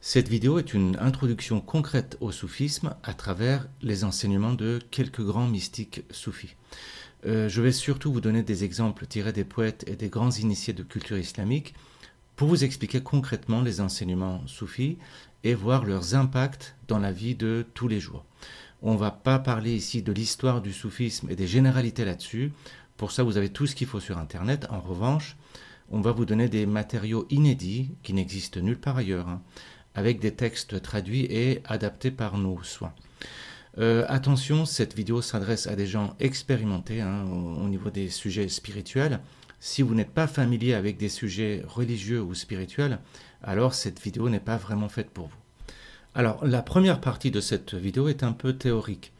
Cette vidéo est une introduction concrète au soufisme à travers les enseignements de quelques grands mystiques soufis. Je vais surtout vous donner des exemples tirés des poètes et des grands initiés de culture islamique pour vous expliquer concrètement les enseignements soufis et voir leurs impacts dans la vie de tous les jours. On ne va pas parler ici de l'histoire du soufisme et des généralités là-dessus. Pour ça, vous avez tout ce qu'il faut sur Internet. En revanche, on va vous donner des matériaux inédits qui n'existent nulle part ailleurs, avec des textes traduits et adaptés par nos soins. Attention, cette vidéo s'adresse à des gens expérimentés au niveau des sujets spirituels. Si vous n'êtes pas familier avec des sujets religieux ou spirituels, alors cette vidéo n'est pas vraiment faite pour vous. Alors, la première partie de cette vidéo est un peu théorique,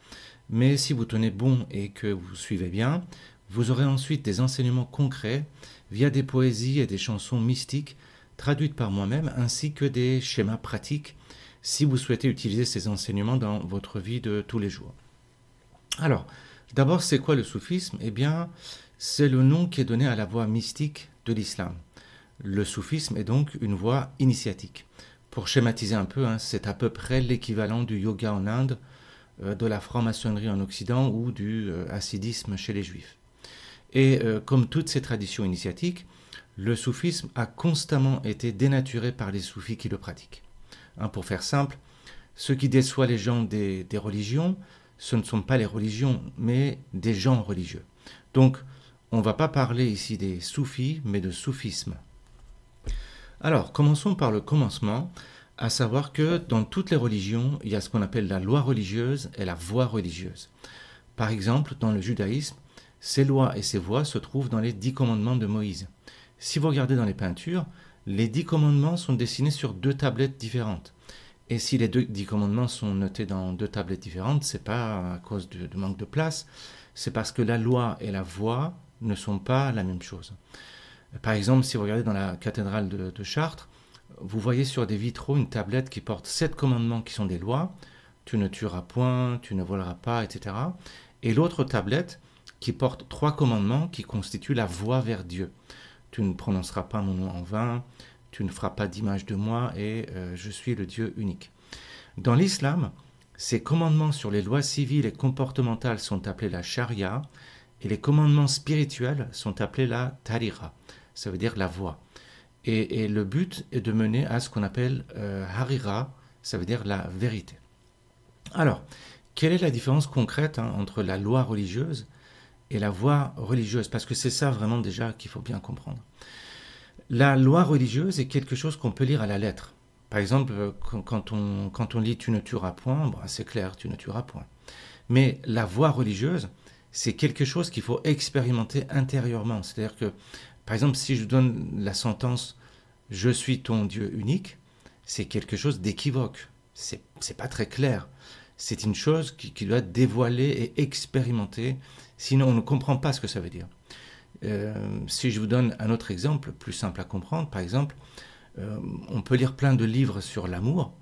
mais si vous tenez bon et que vous suivez bien, vous aurez ensuite des enseignements concrets via des poésies et des chansons mystiques traduites par moi-même, ainsi que des schémas pratiques si vous souhaitez utiliser ces enseignements dans votre vie de tous les jours. Alors, d'abord, c'est quoi le soufisme? Eh bien, c'est le nom qui est donné à la voie mystique de l'islam. Le soufisme est donc une voie initiatique. Pour schématiser un peu, c'est à peu près l'équivalent du yoga en Inde, de la franc-maçonnerie en Occident ou du hassidisme chez les juifs. Et comme toutes ces traditions initiatiques, le soufisme a constamment été dénaturé par les soufis qui le pratiquent. Pour faire simple, ce qui déçoit les gens des religions, ce ne sont pas les religions, mais des gens religieux. Donc, on ne va pas parler ici des soufis, mais de soufisme. Alors, commençons par le commencement, à savoir que dans toutes les religions, il y a ce qu'on appelle la loi religieuse et la voie religieuse. Par exemple, dans le judaïsme, ces lois et ces voies se trouvent dans les 10 commandements de Moïse. Si vous regardez dans les peintures, les 10 commandements sont dessinés sur 2 tablettes différentes. Et si les 10 commandements sont notés dans 2 tablettes différentes, ce n'est pas à cause de manque de place, c'est parce que la loi et la voie ne sont pas la même chose. Par exemple, si vous regardez dans la cathédrale de Chartres, vous voyez sur des vitraux une tablette qui porte 7 commandements qui sont des lois, tu ne tueras point, tu ne voleras pas, etc. Et l'autre tablette qui porte 3 commandements qui constituent la voie vers Dieu. Tu ne prononceras pas mon nom en vain, tu ne feras pas d'image de moi et je suis le Dieu unique. Dans l'islam, ces commandements sur les lois civiles et comportementales sont appelés la charia et les commandements spirituels sont appelés la tariqa, ça veut dire la voie. Et le but est de mener à ce qu'on appelle harira, ça veut dire la vérité. Alors, quelle est la différence concrète entre la loi religieuse et la voie religieuse, parce que c'est ça vraiment déjà qu'il faut bien comprendre. La loi religieuse est quelque chose qu'on peut lire à la lettre. Par exemple, quand on lit « tu ne tueras point », c'est clair, tu ne tueras point. Mais la voie religieuse, c'est quelque chose qu'il faut expérimenter intérieurement. C'est-à-dire que, par exemple, si je donne la sentence « je suis ton Dieu unique », c'est quelque chose d'équivoque. C'est pas très clair. C'est une chose qui doit être dévoilée et expérimentée, sinon on ne comprend pas ce que ça veut dire. Si je vous donne un autre exemple, plus simple à comprendre, par exemple, on peut lire plein de livres sur l'amour,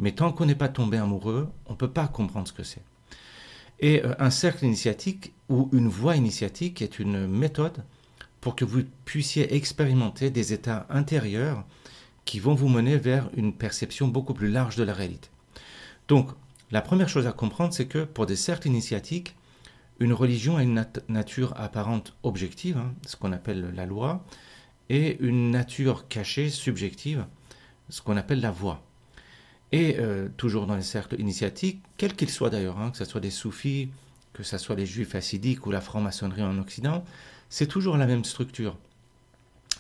mais tant qu'on n'est pas tombé amoureux, on ne peut pas comprendre ce que c'est. Et un cercle initiatique ou une voie initiatique est une méthode pour que vous puissiez expérimenter des états intérieurs qui vont vous mener vers une perception beaucoup plus large de la réalité. Donc, la première chose à comprendre, c'est que pour des cercles initiatiques, une religion a une nature apparente objective, ce qu'on appelle la loi, et une nature cachée, subjective, ce qu'on appelle la voie. Et toujours dans les cercles initiatiques, quels qu'ils soient d'ailleurs, que ce soit des soufis, que ce soit les juifs hassidiques ou la franc-maçonnerie en Occident, c'est toujours la même structure.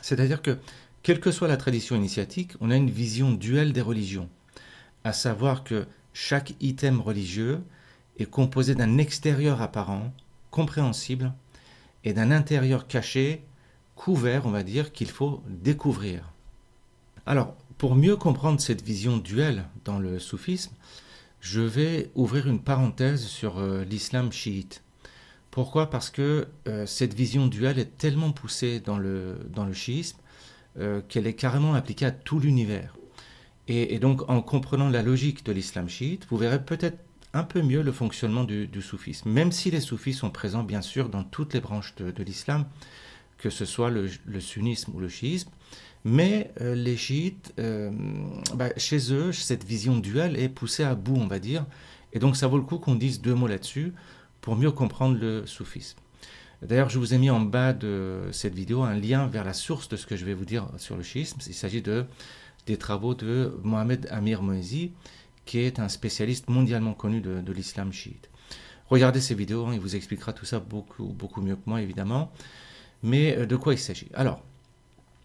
C'est-à-dire que, quelle que soit la tradition initiatique, on a une vision duelle des religions, à savoir que chaque item religieux est composé d'un extérieur apparent, compréhensible, et d'un intérieur caché, couvert, on va dire, qu'il faut découvrir. Alors, pour mieux comprendre cette vision duelle dans le soufisme, je vais ouvrir une parenthèse sur l'islam chiite. Pourquoi? Parce que cette vision duelle est tellement poussée dans le chiisme qu'elle est carrément appliquée à tout l'univers. Et donc, en comprenant la logique de l'islam chiite, vous verrez peut-être un peu mieux le fonctionnement du soufisme, même si les soufis sont présents bien sûr dans toutes les branches de l'islam, que ce soit le sunnisme ou le chiisme, Mais les chiites, chez eux, cette vision duale est poussée à bout, on va dire. Et donc ça vaut le coup qu'on dise deux mots là-dessus pour mieux comprendre le soufisme. D'ailleurs, je vous ai mis en bas de cette vidéo un lien vers la source de ce que je vais vous dire sur le chiisme. Il s'agit des travaux de Mohamed Amir Moezi, qui est un spécialiste mondialement connu de l'islam chiite. Regardez ces vidéos, il vous expliquera tout ça beaucoup mieux que moi, évidemment. Mais de quoi il s'agit? Alors,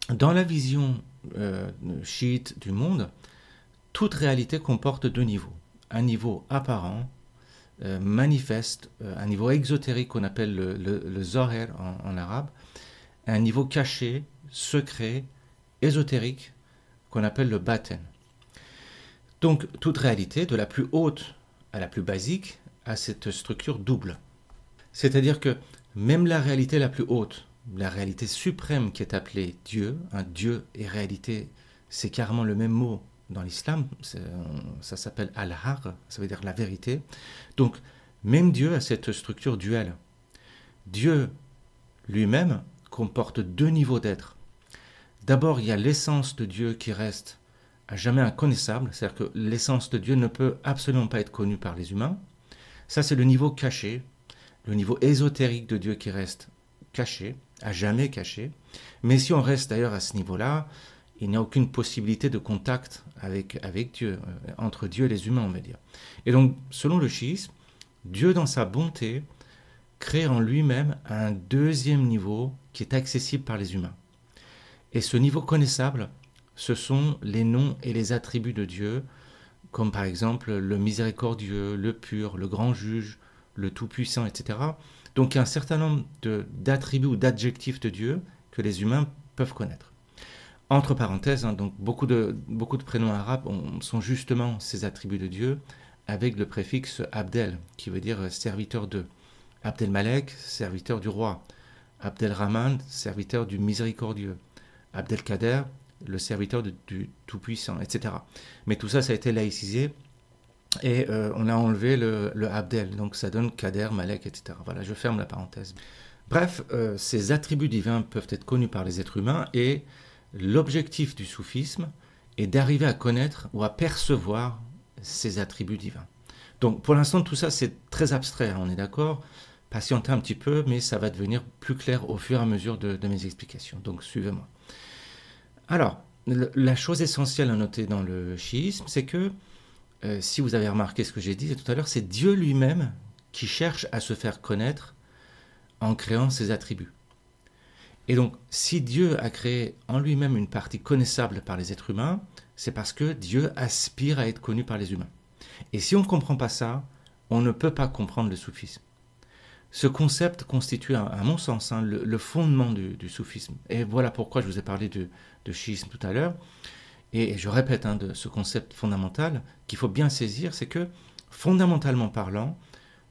dans la vision chiite du monde, toute réalité comporte deux niveaux. Un niveau apparent, manifeste, un niveau exotérique qu'on appelle le zohir en arabe, un niveau caché, secret, ésotérique, qu'on appelle le baten. Donc, toute réalité, de la plus haute à la plus basique, a cette structure double. C'est-à-dire que même la réalité la plus haute, la réalité suprême qui est appelée Dieu, Dieu et réalité, c'est carrément le même mot dans l'islam, ça s'appelle al-haq, ça veut dire la vérité. Donc, même Dieu a cette structure duelle. Dieu lui-même comporte deux niveaux d'être. D'abord, il y a l'essence de Dieu qui reste à jamais inconnaissable, c'est-à-dire que l'essence de Dieu ne peut absolument pas être connue par les humains. Ça, c'est le niveau caché, le niveau ésotérique de Dieu qui reste caché, à jamais caché. Mais si on reste d'ailleurs à ce niveau-là, il n'y a aucune possibilité de contact avec Dieu, entre Dieu et les humains, on va dire. Et donc, selon le chiisme, Dieu, dans sa bonté, crée en lui-même un deuxième niveau qui est accessible par les humains. Et ce niveau connaissable, ce sont les noms et les attributs de Dieu, comme par exemple le miséricordieux, le pur, le grand juge, le tout-puissant, etc. Donc il y a un certain nombre d'attributs ou d'adjectifs de Dieu que les humains peuvent connaître. Entre parenthèses, donc beaucoup de prénoms arabes sont justement ces attributs de Dieu avec le préfixe Abdel, qui veut dire serviteur de. Abdel-Malek, serviteur du roi. Abdel-Rahman, serviteur du miséricordieux. Abdel-Kader, le serviteur du tout-puissant, etc. Mais tout ça, ça a été laïcisé et on a enlevé le Abdel, donc ça donne Kader, Malek, etc. Voilà, je ferme la parenthèse. Bref, ces attributs divins peuvent être connus par les êtres humains et l'objectif du soufisme est d'arriver à connaître ou à percevoir ces attributs divins. Donc pour l'instant, tout ça, c'est très abstrait, hein, on est d'accord. Patientez un petit peu, mais ça va devenir plus clair au fur et à mesure de mes explications. Donc suivez-moi. Alors, la chose essentielle à noter dans le chiisme, c'est que, si vous avez remarqué ce que j'ai dit tout à l'heure, c'est Dieu lui-même qui cherche à se faire connaître en créant ses attributs. Et donc, si Dieu a créé en lui-même une partie connaissable par les êtres humains, c'est parce que Dieu aspire à être connu par les humains. Et si on ne comprend pas ça, on ne peut pas comprendre le soufisme. Ce concept constitue, à mon sens, le fondement du soufisme. Et voilà pourquoi je vous ai parlé de chiisme tout à l'heure. Et je répète, de ce concept fondamental qu'il faut bien saisir, c'est que, fondamentalement parlant,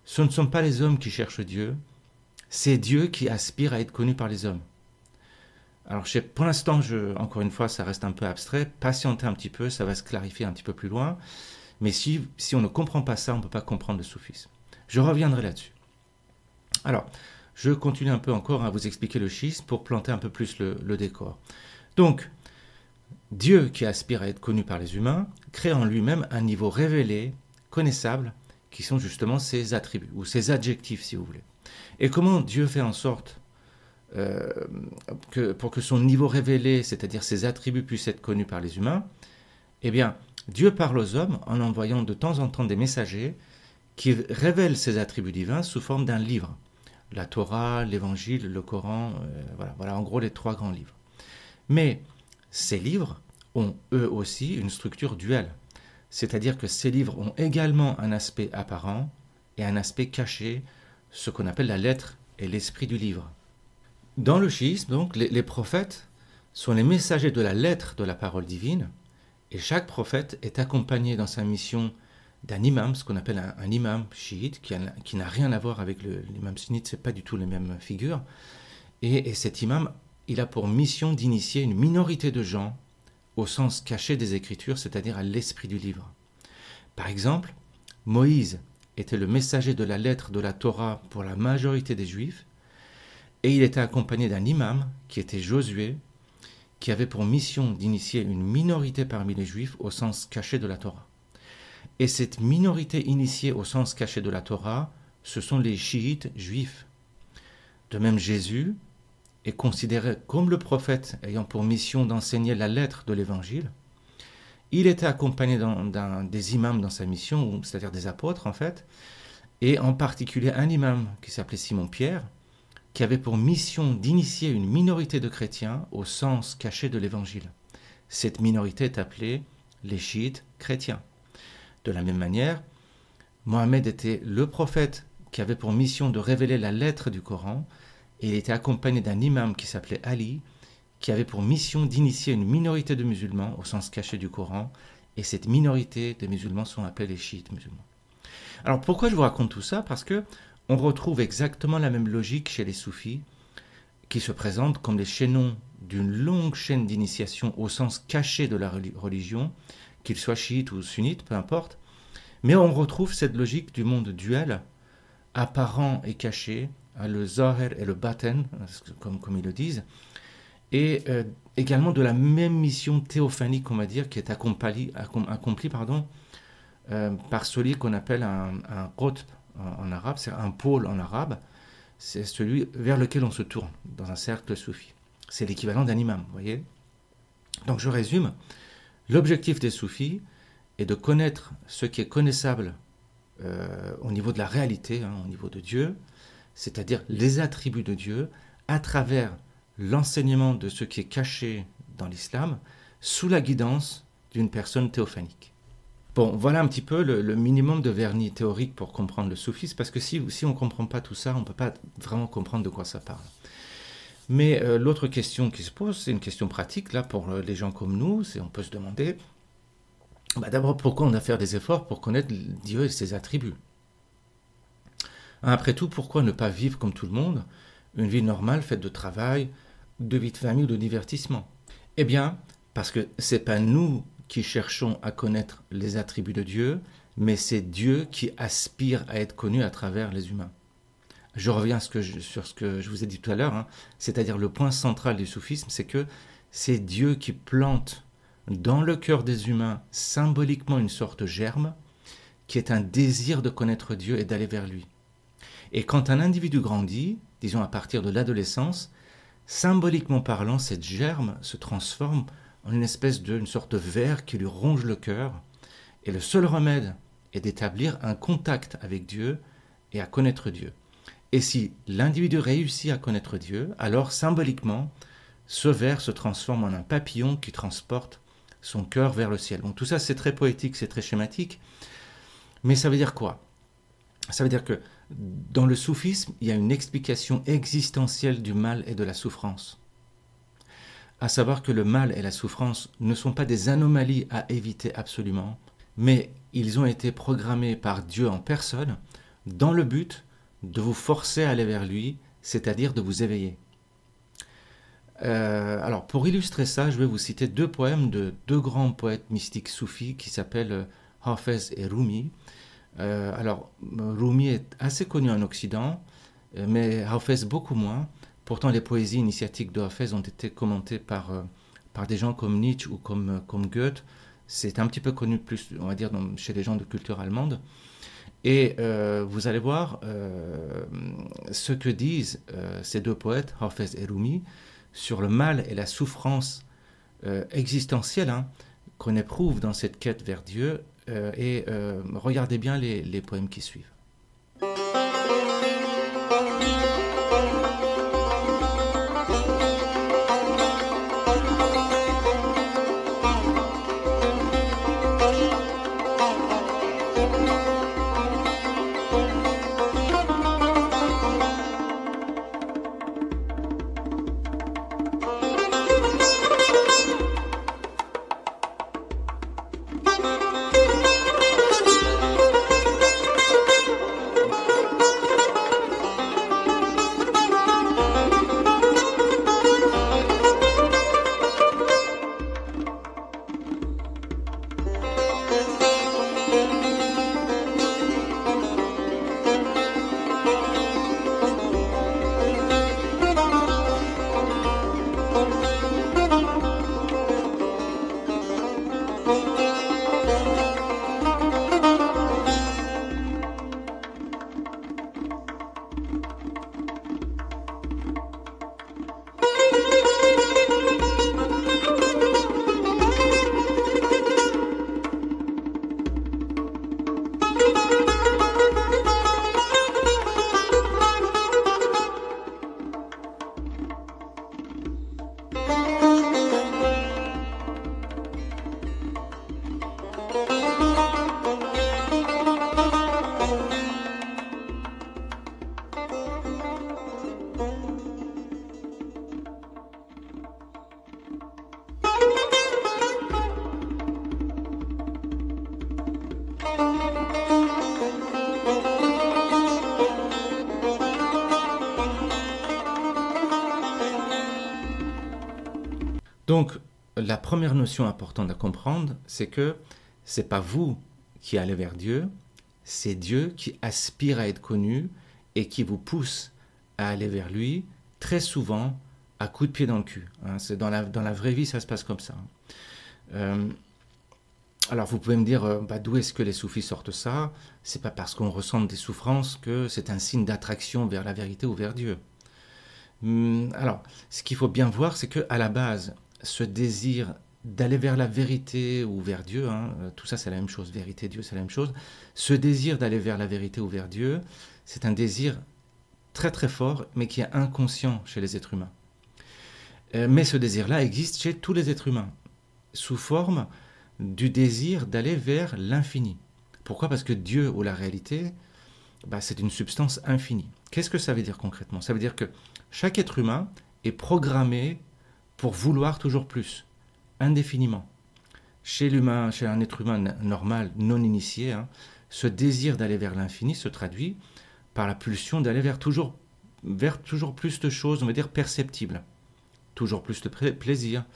ce ne sont pas les hommes qui cherchent Dieu, c'est Dieu qui aspire à être connu par les hommes. Alors, pour l'instant, encore une fois, ça reste un peu abstrait. Patientez un petit peu, ça va se clarifier un petit peu plus loin. Mais si on ne comprend pas ça, on ne peut pas comprendre le soufisme. Je reviendrai là-dessus. Alors, je continue un peu encore à vous expliquer le schisme pour planter un peu plus le décor. Donc, Dieu qui aspire à être connu par les humains crée en lui-même un niveau révélé, connaissable, qui sont justement ses attributs, ou ses adjectifs si vous voulez. Et comment Dieu fait en sorte pour que son niveau révélé, c'est-à-dire ses attributs, puissent être connus par les humains? Eh bien, Dieu parle aux hommes en envoyant de temps en temps des messagers qui révèlent ses attributs divins sous forme d'un livre. La Torah, l'Évangile, le Coran, voilà en gros les trois grands livres. Mais ces livres ont eux aussi une structure duelle, c'est-à-dire que ces livres ont également un aspect apparent et un aspect caché, ce qu'on appelle la lettre et l'esprit du livre. Dans le chiisme, donc, les prophètes sont les messagers de la lettre de la parole divine, et chaque prophète est accompagné dans sa mission d'un imam, ce qu'on appelle un imam chiite, qui n'a rien à voir avec l'imam sunnite, ce n'est pas du tout les mêmes figures. Et cet imam, il a pour mission d'initier une minorité de gens au sens caché des Écritures, c'est-à-dire à l'esprit du livre. Par exemple, Moïse était le messager de la lettre de la Torah pour la majorité des Juifs, et il était accompagné d'un imam, qui était Josué, qui avait pour mission d'initier une minorité parmi les Juifs au sens caché de la Torah. Et cette minorité initiée au sens caché de la Torah, ce sont les chiites juifs. De même, Jésus est considéré comme le prophète ayant pour mission d'enseigner la lettre de l'Évangile. Il était accompagné des imams dans sa mission, c'est-à-dire des apôtres en fait, et en particulier un imam qui s'appelait Simon-Pierre, qui avait pour mission d'initier une minorité de chrétiens au sens caché de l'Évangile. Cette minorité est appelée les chiites chrétiens. De la même manière, Mohammed était le prophète qui avait pour mission de révéler la lettre du Coran, et il était accompagné d'un imam qui s'appelait Ali, qui avait pour mission d'initier une minorité de musulmans au sens caché du Coran, et cette minorité de musulmans sont appelés les chiites musulmans. Alors pourquoi je vous raconte tout ça? Parce que on retrouve exactement la même logique chez les soufis, qui se présentent comme les chaînons d'une longue chaîne d'initiation au sens caché de la religion, qu'ils soient chiites ou sunnites, peu importe. Mais on retrouve cette logique du monde duel, apparent et caché, le zahir et le baten, comme ils le disent, et également de la même mission théophanique, on va dire, qui est accomplie par celui qu'on appelle un qutb en arabe, c'est un pôle en arabe, c'est celui vers lequel on se tourne dans un cercle soufi. C'est l'équivalent d'un imam, vous voyez. Donc je résume, l'objectif des soufis est de connaître ce qui est connaissable au niveau de la réalité, au niveau de Dieu, c'est-à-dire les attributs de Dieu, à travers l'enseignement de ce qui est caché dans l'islam, sous la guidance d'une personne théophanique. Bon, voilà un petit peu le minimum de vernis théorique pour comprendre le soufisme, parce que si on ne comprend pas tout ça, on ne peut pas vraiment comprendre de quoi ça parle. Mais l'autre question qui se pose, c'est une question pratique, là, pour les gens comme nous, on peut se demander, d'abord, pourquoi on a fait des efforts pour connaître Dieu et ses attributs? Après tout, pourquoi ne pas vivre comme tout le monde, une vie normale faite de travail, de vie de famille ou de divertissement? Eh bien, parce que ce n'est pas nous qui cherchons à connaître les attributs de Dieu, mais c'est Dieu qui aspire à être connu à travers les humains. Je reviens sur ce que je vous ai dit tout à l'heure, c'est-à-dire le point central du soufisme, c'est que c'est Dieu qui plante dans le cœur des humains symboliquement une sorte de germe, qui est un désir de connaître Dieu et d'aller vers lui. Et quand un individu grandit, disons à partir de l'adolescence, symboliquement parlant, cette germe se transforme en une sorte de ver qui lui ronge le cœur. Et le seul remède est d'établir un contact avec Dieu et à connaître Dieu. Et si l'individu réussit à connaître Dieu, alors symboliquement, ce ver se transforme en un papillon qui transporte son cœur vers le ciel. Donc tout ça, c'est très poétique, c'est très schématique. Mais ça veut dire quoi? Ça veut dire que dans le soufisme, il y a une explication existentielle du mal et de la souffrance. À savoir que le mal et la souffrance ne sont pas des anomalies à éviter absolument, mais ils ont été programmés par Dieu en personne dans le but de vous forcer à aller vers lui, c'est-à-dire de vous éveiller. Alors, pour illustrer ça, je vais vous citer deux poèmes de deux grands poètes mystiques soufis qui s'appellent Hafez et Rumi. Alors, Rumi est assez connu en Occident, mais Hafez beaucoup moins. Pourtant, les poésies initiatiques de Hafez ont été commentées par des gens comme Nietzsche ou comme Goethe. C'est un petit peu connu plus, on va dire, chez les gens de culture allemande. Et vous allez voir ce que disent ces deux poètes, Hafez et Rumi, sur le mal et la souffrance existentielle qu'on éprouve dans cette quête vers Dieu. Et regardez bien les poèmes qui suivent. Donc, la première notion importante à comprendre, c'est que ce n'est pas vous qui allez vers Dieu, c'est Dieu qui aspire à être connu et qui vous pousse à aller vers lui, très souvent à coups de pied dans le cul. Hein. Dans la vraie vie, ça se passe comme ça. Alors vous pouvez me dire, d'où est-ce que les soufis sortent ça? C'est pas parce qu'on ressent des souffrances que c'est un signe d'attraction vers la vérité ou vers Dieu. Alors, ce qu'il faut bien voir, c'est qu'à la base, ce désir d'aller vers la vérité ou vers Dieu, hein, tout ça c'est la même chose, vérité, Dieu c'est la même chose, ce désir d'aller vers la vérité ou vers Dieu, c'est un désir très très fort, mais qui est inconscient chez les êtres humains. Mais ce désir-là existe chez tous les êtres humains, sous forme du désir d'aller vers l'infini. Pourquoi? Parce que Dieu ou la réalité, c'est une substance infinie. Qu'est-ce que ça veut dire concrètement? Ça veut dire que chaque être humain est programmé pour vouloir toujours plus, indéfiniment. Chez un être humain normal, non initié, hein, ce désir d'aller vers l'infini se traduit par la pulsion d'aller vers toujours plus de choses, on va dire, perceptibles. Toujours plus de plaisir,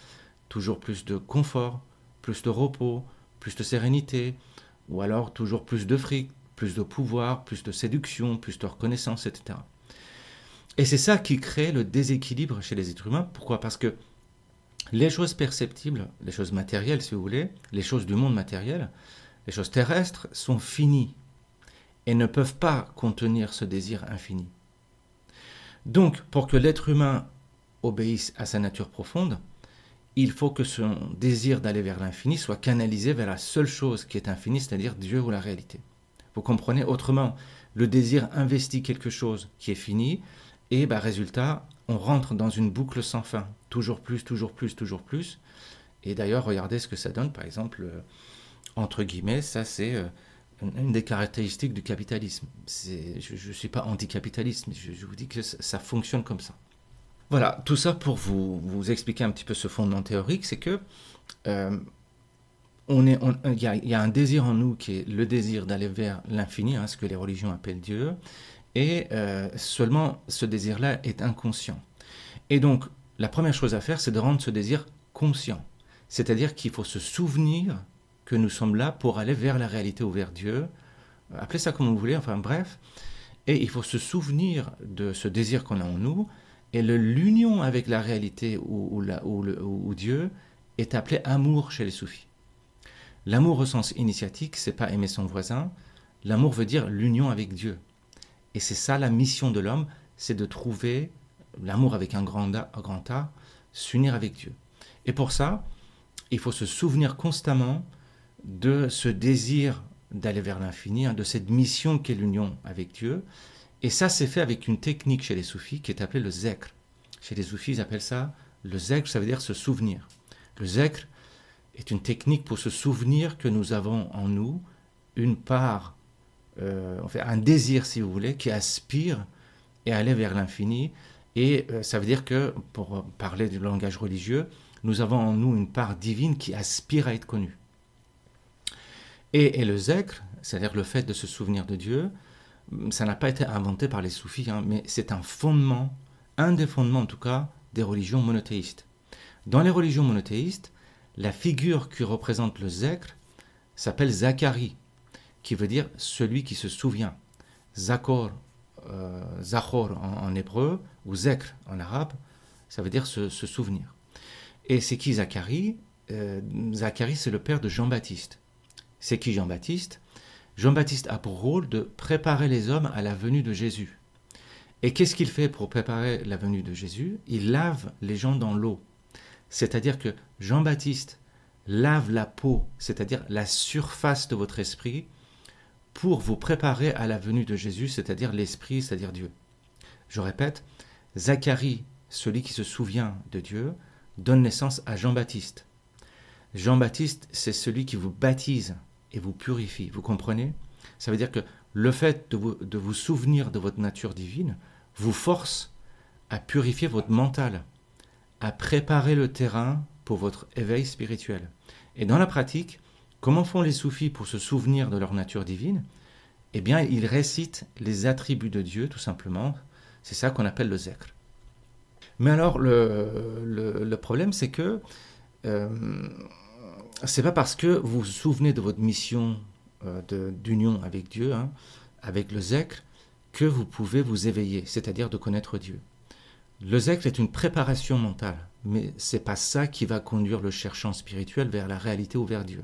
toujours plus de confort, plus de repos, plus de sérénité, ou alors toujours plus de fric, plus de pouvoir, plus de séduction, plus de reconnaissance, etc. Et c'est ça qui crée le déséquilibre chez les êtres humains. Pourquoi? Parce que les choses perceptibles, les choses matérielles si vous voulez, les choses du monde matériel, les choses terrestres sont finies et ne peuvent pas contenir ce désir infini. Donc, pour que l'être humain obéisse à sa nature profonde, il faut que son désir d'aller vers l'infini soit canalisé vers la seule chose qui est infinie, c'est-à-dire Dieu ou la réalité. Vous comprenez? Autrement, le désir investit quelque chose qui est fini, et résultat, on rentre dans une boucle sans fin. Toujours plus, toujours plus, toujours plus. Et d'ailleurs, regardez ce que ça donne, par exemple, entre guillemets, ça c'est une des caractéristiques du capitalisme. Je ne suis pas anticapitaliste, mais je vous dis que ça fonctionne comme ça. Voilà, tout ça pour vous expliquer un petit peu ce fondement théorique, c'est que il y a un désir en nous qui est le désir d'aller vers l'infini, hein, ce que les religions appellent Dieu, et seulement ce désir-là est inconscient. Et donc, la première chose à faire, c'est de rendre ce désir conscient. C'est-à-dire qu'il faut se souvenir que nous sommes là pour aller vers la réalité ou vers Dieu. Appelez ça comme vous voulez, enfin bref. Et il faut se souvenir de ce désir qu'on a en nous. Et l'union avec la réalité ou Dieu est appelé amour chez les soufis. L'amour au sens initiatique, c'est pas aimer son voisin. L'amour veut dire l'union avec Dieu. Et c'est ça la mission de l'homme, c'est de trouver l'amour avec un grand A, s'unir avec Dieu. Et pour ça, il faut se souvenir constamment de ce désir d'aller vers l'infini, hein, de cette mission qu'est l'union avec Dieu. Et ça, c'est fait avec une technique chez les soufis qui est appelée le zekr. Chez les soufis, ils appellent ça le zekr, ça veut dire se souvenir. Le zekr est une technique pour se souvenir que nous avons en nous une part, un désir, si vous voulez, qui aspire et aller vers l'infini. Et ça veut dire que, pour parler du langage religieux, nous avons en nous une part divine qui aspire à être connue. Et le zekr, c'est-à-dire le fait de se souvenir de Dieu, ça n'a pas été inventé par les soufis, hein, mais c'est un fondement, un des fondements en tout cas, des religions monothéistes. Dans les religions monothéistes, la figure qui représente le zekr s'appelle Zacharie, qui veut dire celui qui se souvient. Zachor en hébreu, ou zekr en arabe, ça veut dire se souvenir. Et c'est qui Zacharie? Zacharie, c'est le père de Jean-Baptiste. C'est qui Jean-Baptiste? Jean-Baptiste a pour rôle de préparer les hommes à la venue de Jésus. Et qu'est-ce qu'il fait pour préparer la venue de Jésus? Il lave les gens dans l'eau. C'est-à-dire que Jean-Baptiste lave la peau, c'est-à-dire la surface de votre esprit, pour vous préparer à la venue de Jésus, c'est-à-dire l'esprit, c'est-à-dire Dieu. Je répète, Zacharie, celui qui se souvient de Dieu, donne naissance à Jean-Baptiste. Jean-Baptiste, c'est celui qui vous baptise et vous purifie. Vous comprenez? Ça veut dire que le fait de vous souvenir de votre nature divine vous force à purifier votre mental, à préparer le terrain pour votre éveil spirituel. Et dans la pratique, comment font les soufis pour se souvenir de leur nature divine? Eh bien, ils récitent les attributs de Dieu, tout simplement. C'est ça qu'on appelle le zekr. Mais alors, le problème, c'est que c'est pas parce que vous vous souvenez de votre mission d'union avec Dieu, hein, avec le zikr, que vous pouvez vous éveiller, c'est-à-dire de connaître Dieu. Le zikr est une préparation mentale, mais c'est pas ça qui va conduire le cherchant spirituel vers la réalité ou vers Dieu.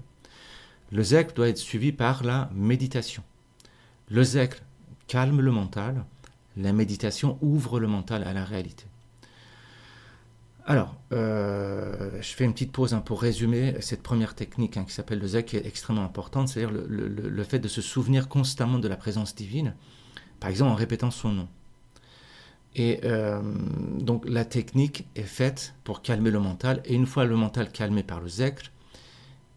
Le zikr doit être suivi par la méditation. Le zikr calme le mental, la méditation ouvre le mental à la réalité. Alors, je fais une petite pause pour résumer cette première technique qui s'appelle le zikr, qui est extrêmement importante, c'est-à-dire le fait de se souvenir constamment de la présence divine, par exemple en répétant son nom. Et donc la technique est faite pour calmer le mental, et une fois le mental calmé par le zikr,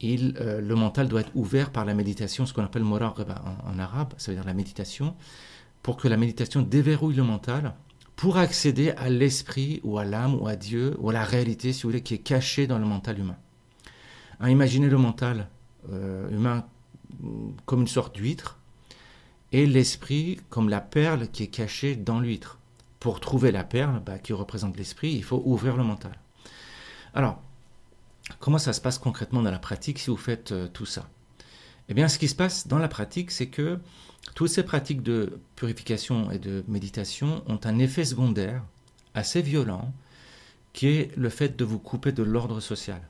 le mental doit être ouvert par la méditation, ce qu'on appelle muraqaba en arabe, ça veut dire la méditation, pour que la méditation déverrouille le mental, pour accéder à l'esprit ou à l'âme ou à Dieu ou à la réalité, si vous voulez, qui est cachée dans le mental humain. Hein, imaginez le mental humain comme une sorte d'huître et l'esprit comme la perle qui est cachée dans l'huître. Pour trouver la perle qui représente l'esprit, il faut ouvrir le mental. Alors, comment ça se passe concrètement dans la pratique si vous faites tout ça? Eh bien, ce qui se passe dans la pratique, c'est que toutes ces pratiques de purification et de méditation ont un effet secondaire assez violent, qui est le fait de vous couper de l'ordre social.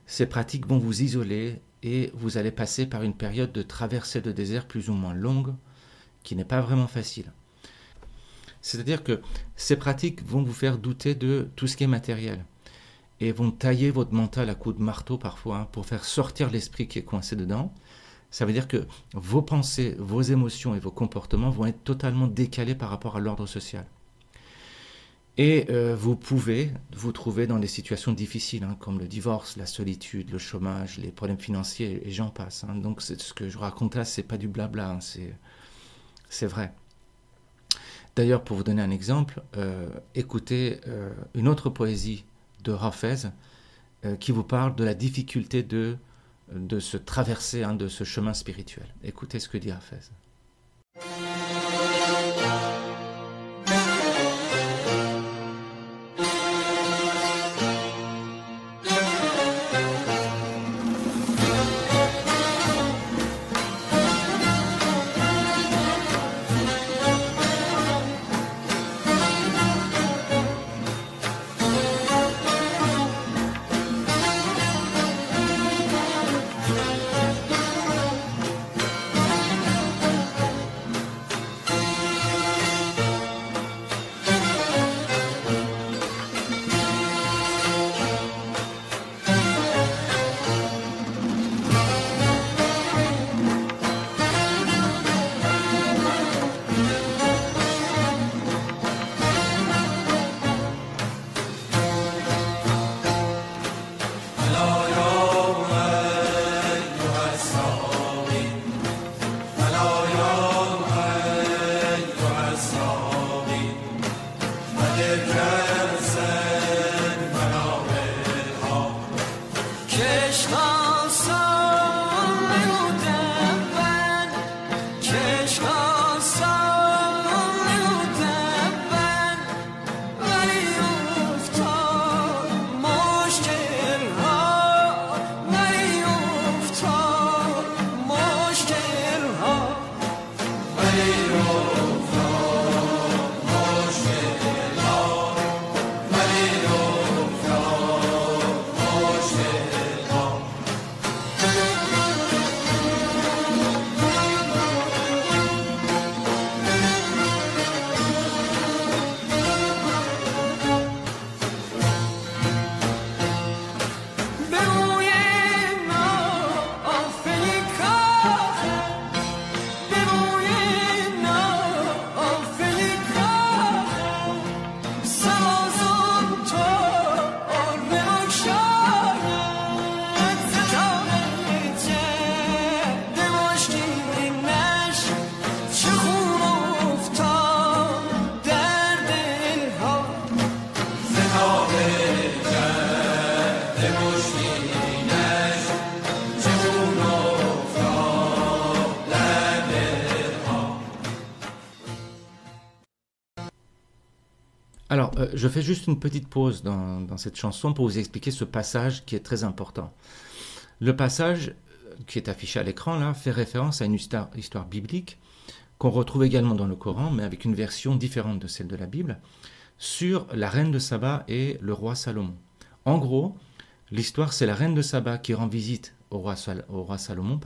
Ces pratiques vont vous isoler et vous allez passer par une période de traversée de désert plus ou moins longue, qui n'est pas vraiment facile. C'est-à-dire que ces pratiques vont vous faire douter de tout ce qui est matériel et vont tailler votre mental à coups de marteau parfois pour faire sortir l'esprit qui est coincé dedans. Ça veut dire que vos pensées, vos émotions et vos comportements vont être totalement décalés par rapport à l'ordre social. Et vous pouvez vous trouver dans des situations difficiles, comme le divorce, la solitude, le chômage, les problèmes financiers, et j'en passe. Donc ce que je raconte là, c'est pas du blabla, c'est vrai. D'ailleurs, pour vous donner un exemple, écoutez une autre poésie de Hafez qui vous parle de la difficulté de se traverser de ce chemin spirituel. Écoutez ce que dit Hafez. Alors, je fais juste une petite pause dans cette chanson pour vous expliquer ce passage qui est très important. Le passage qui est affiché à l'écran là fait référence à une histoire biblique qu'on retrouve également dans le Coran, mais avec une version différente de celle de la Bible, sur la reine de Saba et le roi Salomon. En gros, l'histoire, c'est la reine de Saba qui rend visite au roi Salomon,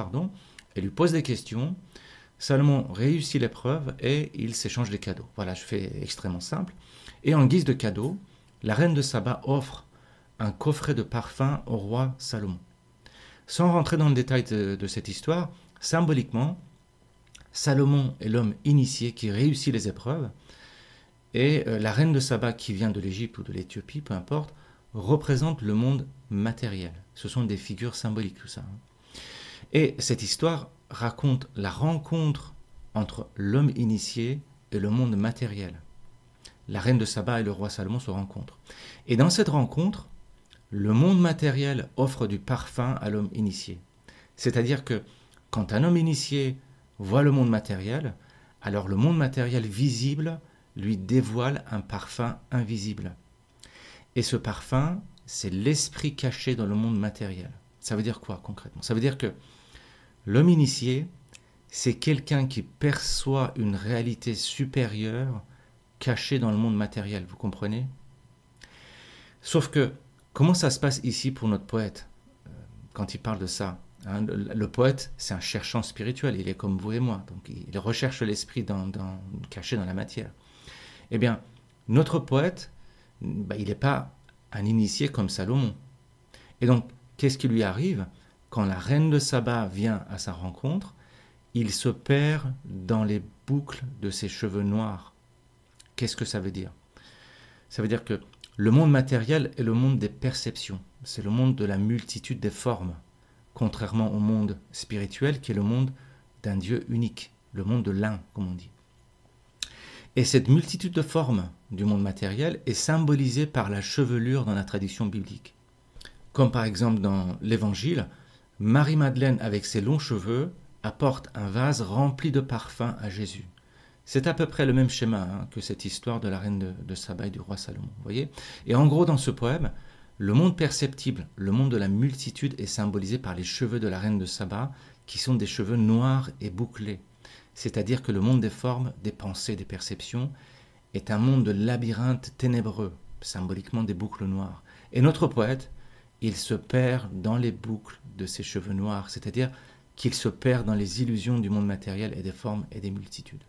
et lui pose des questions. Salomon réussit l'épreuve et ils s'échangent des cadeaux. Voilà, je fais extrêmement simple. Et en guise de cadeau, la reine de Saba offre un coffret de parfum au roi Salomon. Sans rentrer dans le détail de cette histoire, symboliquement, Salomon est l'homme initié qui réussit les épreuves, et la reine de Saba qui vient de l'Égypte ou de l'Éthiopie, peu importe, représente le monde matériel. Ce sont des figures symboliques, tout ça. Et cette histoire raconte la rencontre entre l'homme initié et le monde matériel. La reine de Saba et le roi Salomon se rencontrent. Et dans cette rencontre, le monde matériel offre du parfum à l'homme initié. C'est-à-dire que quand un homme initié voit le monde matériel, alors le monde matériel visible lui dévoile un parfum invisible. Et ce parfum, c'est l'esprit caché dans le monde matériel. Ça veut dire quoi concrètement? Ça veut dire que l'homme initié, c'est quelqu'un qui perçoit une réalité supérieure cachée dans le monde matériel, vous comprenez? Sauf que, comment ça se passe ici pour notre poète quand il parle de ça? Le poète, c'est un cherchant spirituel, il est comme vous et moi, donc il recherche l'esprit caché dans la matière. Eh bien, notre poète, il n'est pas un initié comme Salomon. Et donc, qu'est-ce qui lui arrive? Quand la reine de Saba vient à sa rencontre, il se perd dans les boucles de ses cheveux noirs. Qu'est-ce que ça veut dire? Ça veut dire que le monde matériel est le monde des perceptions, c'est le monde de la multitude des formes, contrairement au monde spirituel qui est le monde d'un Dieu unique, le monde de l'un, comme on dit. Et cette multitude de formes du monde matériel est symbolisée par la chevelure dans la tradition biblique. Comme par exemple dans l'Évangile, Marie-Madeleine avec ses longs cheveux apporte un vase rempli de parfums à Jésus. C'est à peu près le même schéma que cette histoire de la reine de Saba et du roi Salomon. Vous voyez? Et en gros, dans ce poème, le monde perceptible, le monde de la multitude est symbolisé par les cheveux de la reine de Saba, qui sont des cheveux noirs et bouclés. C'est-à-dire que le monde des formes, des pensées, des perceptions, est un monde de labyrinthe ténébreux, symboliquement des boucles noires. Et notre poète, il se perd dans les boucles de ses cheveux noirs, c'est-à-dire qu'il se perd dans les illusions du monde matériel et des formes et des multitudes.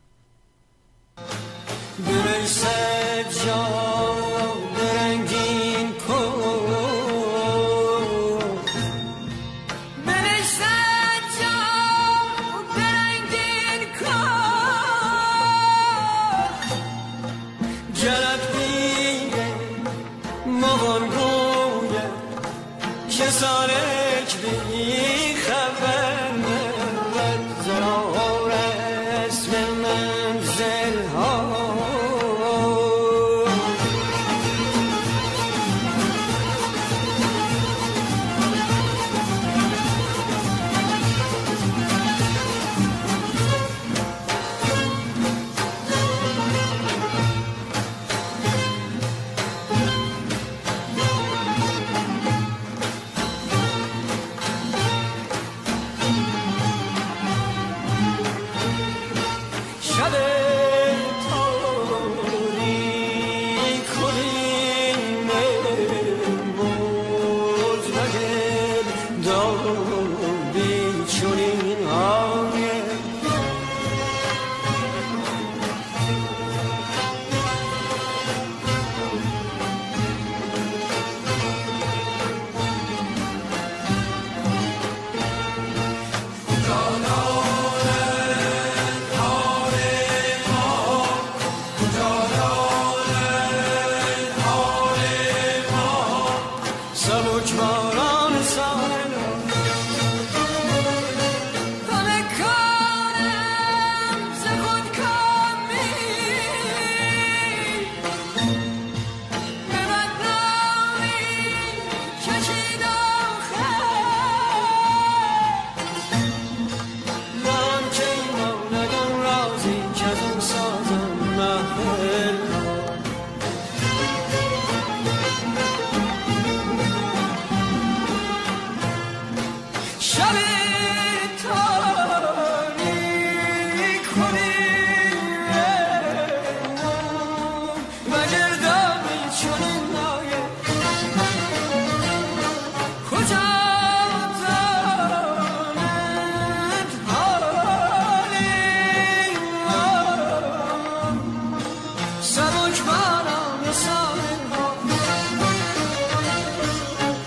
سبک باران سایرها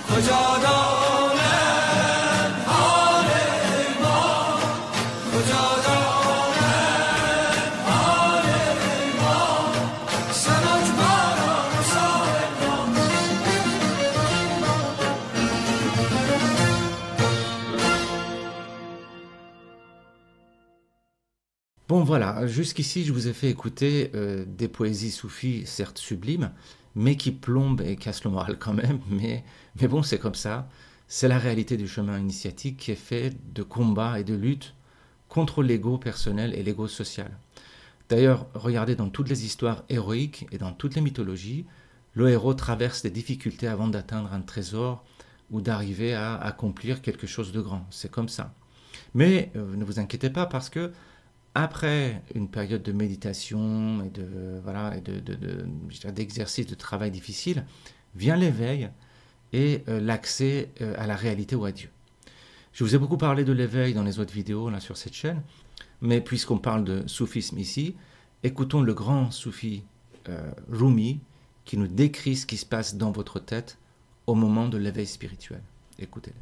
کجا دانند حال ما کجا دانند حال ما سبک باران سایرها. Bon voilà, jusqu'ici je vous ai fait écouter des poésies soufis certes sublimes, mais qui plombent et cassent le moral quand même, mais bon c'est comme ça, c'est la réalité du chemin initiatique qui est fait de combats et de luttes contre l'ego personnel et l'ego social. D'ailleurs, regardez dans toutes les histoires héroïques et dans toutes les mythologies, le héros traverse des difficultés avant d'atteindre un trésor ou d'arriver à accomplir quelque chose de grand, c'est comme ça. Mais ne vous inquiétez pas parce que après une période de méditation et d'exercice de travail difficile, vient l'éveil et l'accès à la réalité ou à Dieu. Je vous ai beaucoup parlé de l'éveil dans les autres vidéos là, sur cette chaîne, mais puisqu'on parle de soufisme ici, écoutons le grand soufi Rumi qui nous décrit ce qui se passe dans votre tête au moment de l'éveil spirituel. Écoutez-le.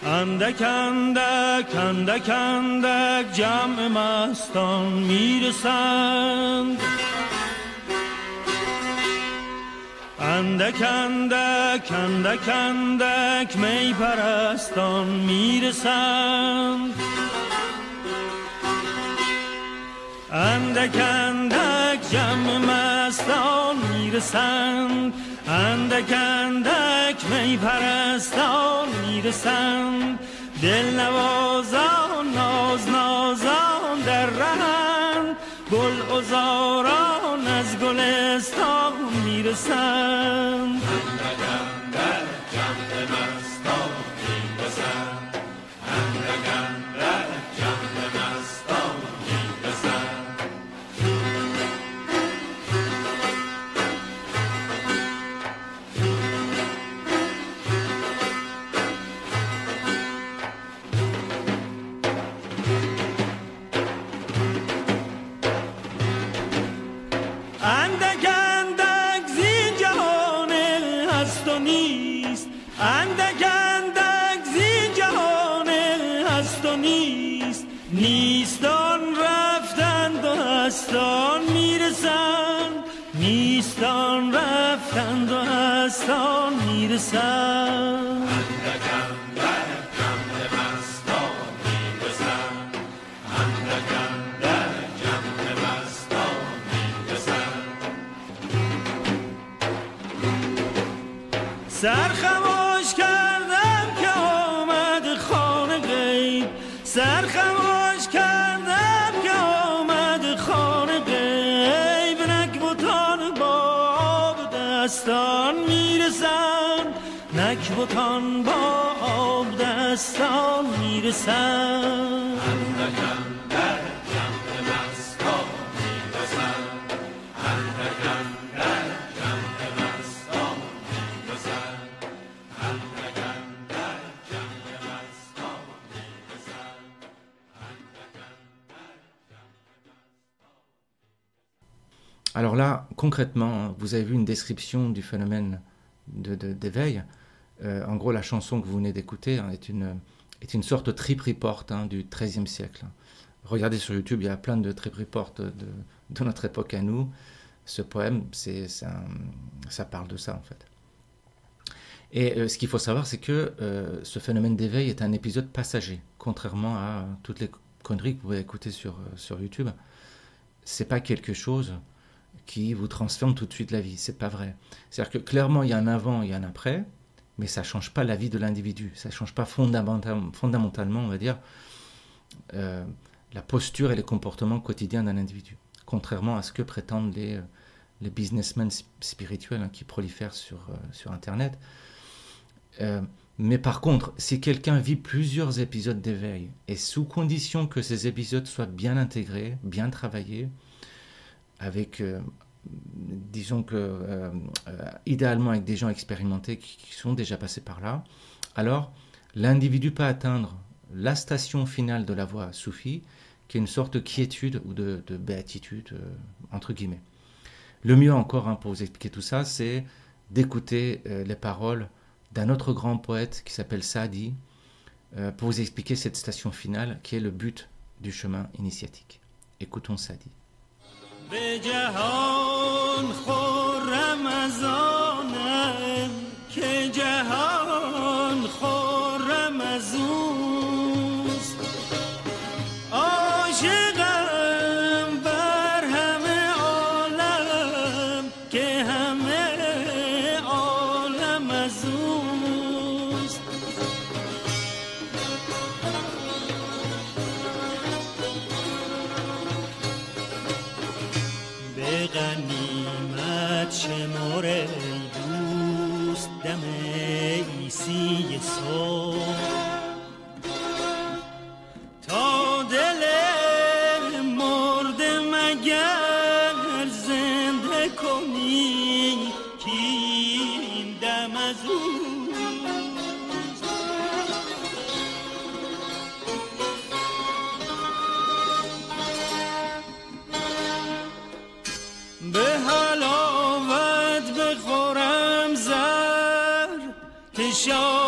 اندک اندک اندک اندک جمع مستان میرسند اندک اندک اندک اندک می پرستان میرسند اندک اندک جمع مستان میرسند اندک اندک می پرستان میرسند دل نوازان ناز نازان در رهند گل عذاران از گلستان میرسند اندک اندک جمع مستان میرسند اندک اندک جمع مستان میرسند اندک اندک زین جهان هست و نیست اندک اندک زین جهان هست و نیست نیستان رفتند و هستان میرسند نیستان رفتند و هستان میرسند اندک اندک جمع مستان میرسند اندک اندک جمع مستان میرسند سر خموش کردم که آمد خانه غیب سر خموش کردم که آمد خانه غیب نکبتان با آب دستان میرسند نکبتان با آب دستان میرسند اندک اندک جمع مستان میرسند اندک اندک جمع مستان میرسند اندک اندک جمع مستان میرسند اندک اندک. Alors là, concrètement, vous avez vu une description du phénomène d'éveil. En gros, la chanson que vous venez d'écouter est une sorte de trip report du XIIIe siècle. Regardez sur YouTube, il y a plein de trip reports de notre époque à nous. Ce poème, ça parle de ça en fait. Et ce qu'il faut savoir, c'est que ce phénomène d'éveil est un épisode passager, contrairement à toutes les conneries que vous pouvez écouter sur YouTube. C'est pas quelque chose qui vous transforme tout de suite la vie, c'est pas vrai. C'est-à-dire que clairement, il y a un avant et un après, mais ça change pas la vie de l'individu, ça change pas fondamentalement, on va dire, la posture et les comportements quotidiens d'un individu. contrairement à ce que prétendent les businessmen spirituels, hein, qui prolifèrent sur Internet. Mais par contre, si quelqu'un vit plusieurs épisodes d'éveil, et sous condition que ces épisodes soient bien intégrés, bien travaillés, avec, disons que, idéalement avec des gens expérimentés qui sont déjà passés par là, alors l'individu peut atteindre la station finale de la voie soufie, qui est une sorte de quiétude ou de béatitude, entre guillemets. Le mieux encore, hein, pour vous expliquer tout ça, c'est d'écouter les paroles d'un autre grand poète qui s'appelle Saadi, pour vous expliquer cette station finale qui est le but du chemin initiatique. Écoutons Saadi.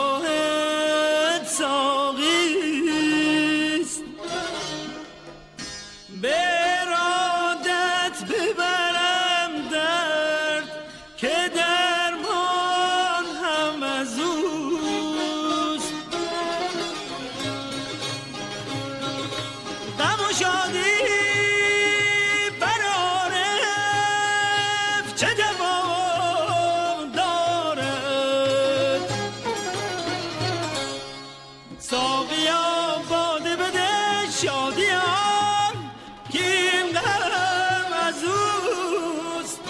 شاهد ساقیست به ارادت ببرم درد که درمان هم از اوست غم و شادی برارف چه دوام دارد ساقیا باده بده شادیان که این غم از اوست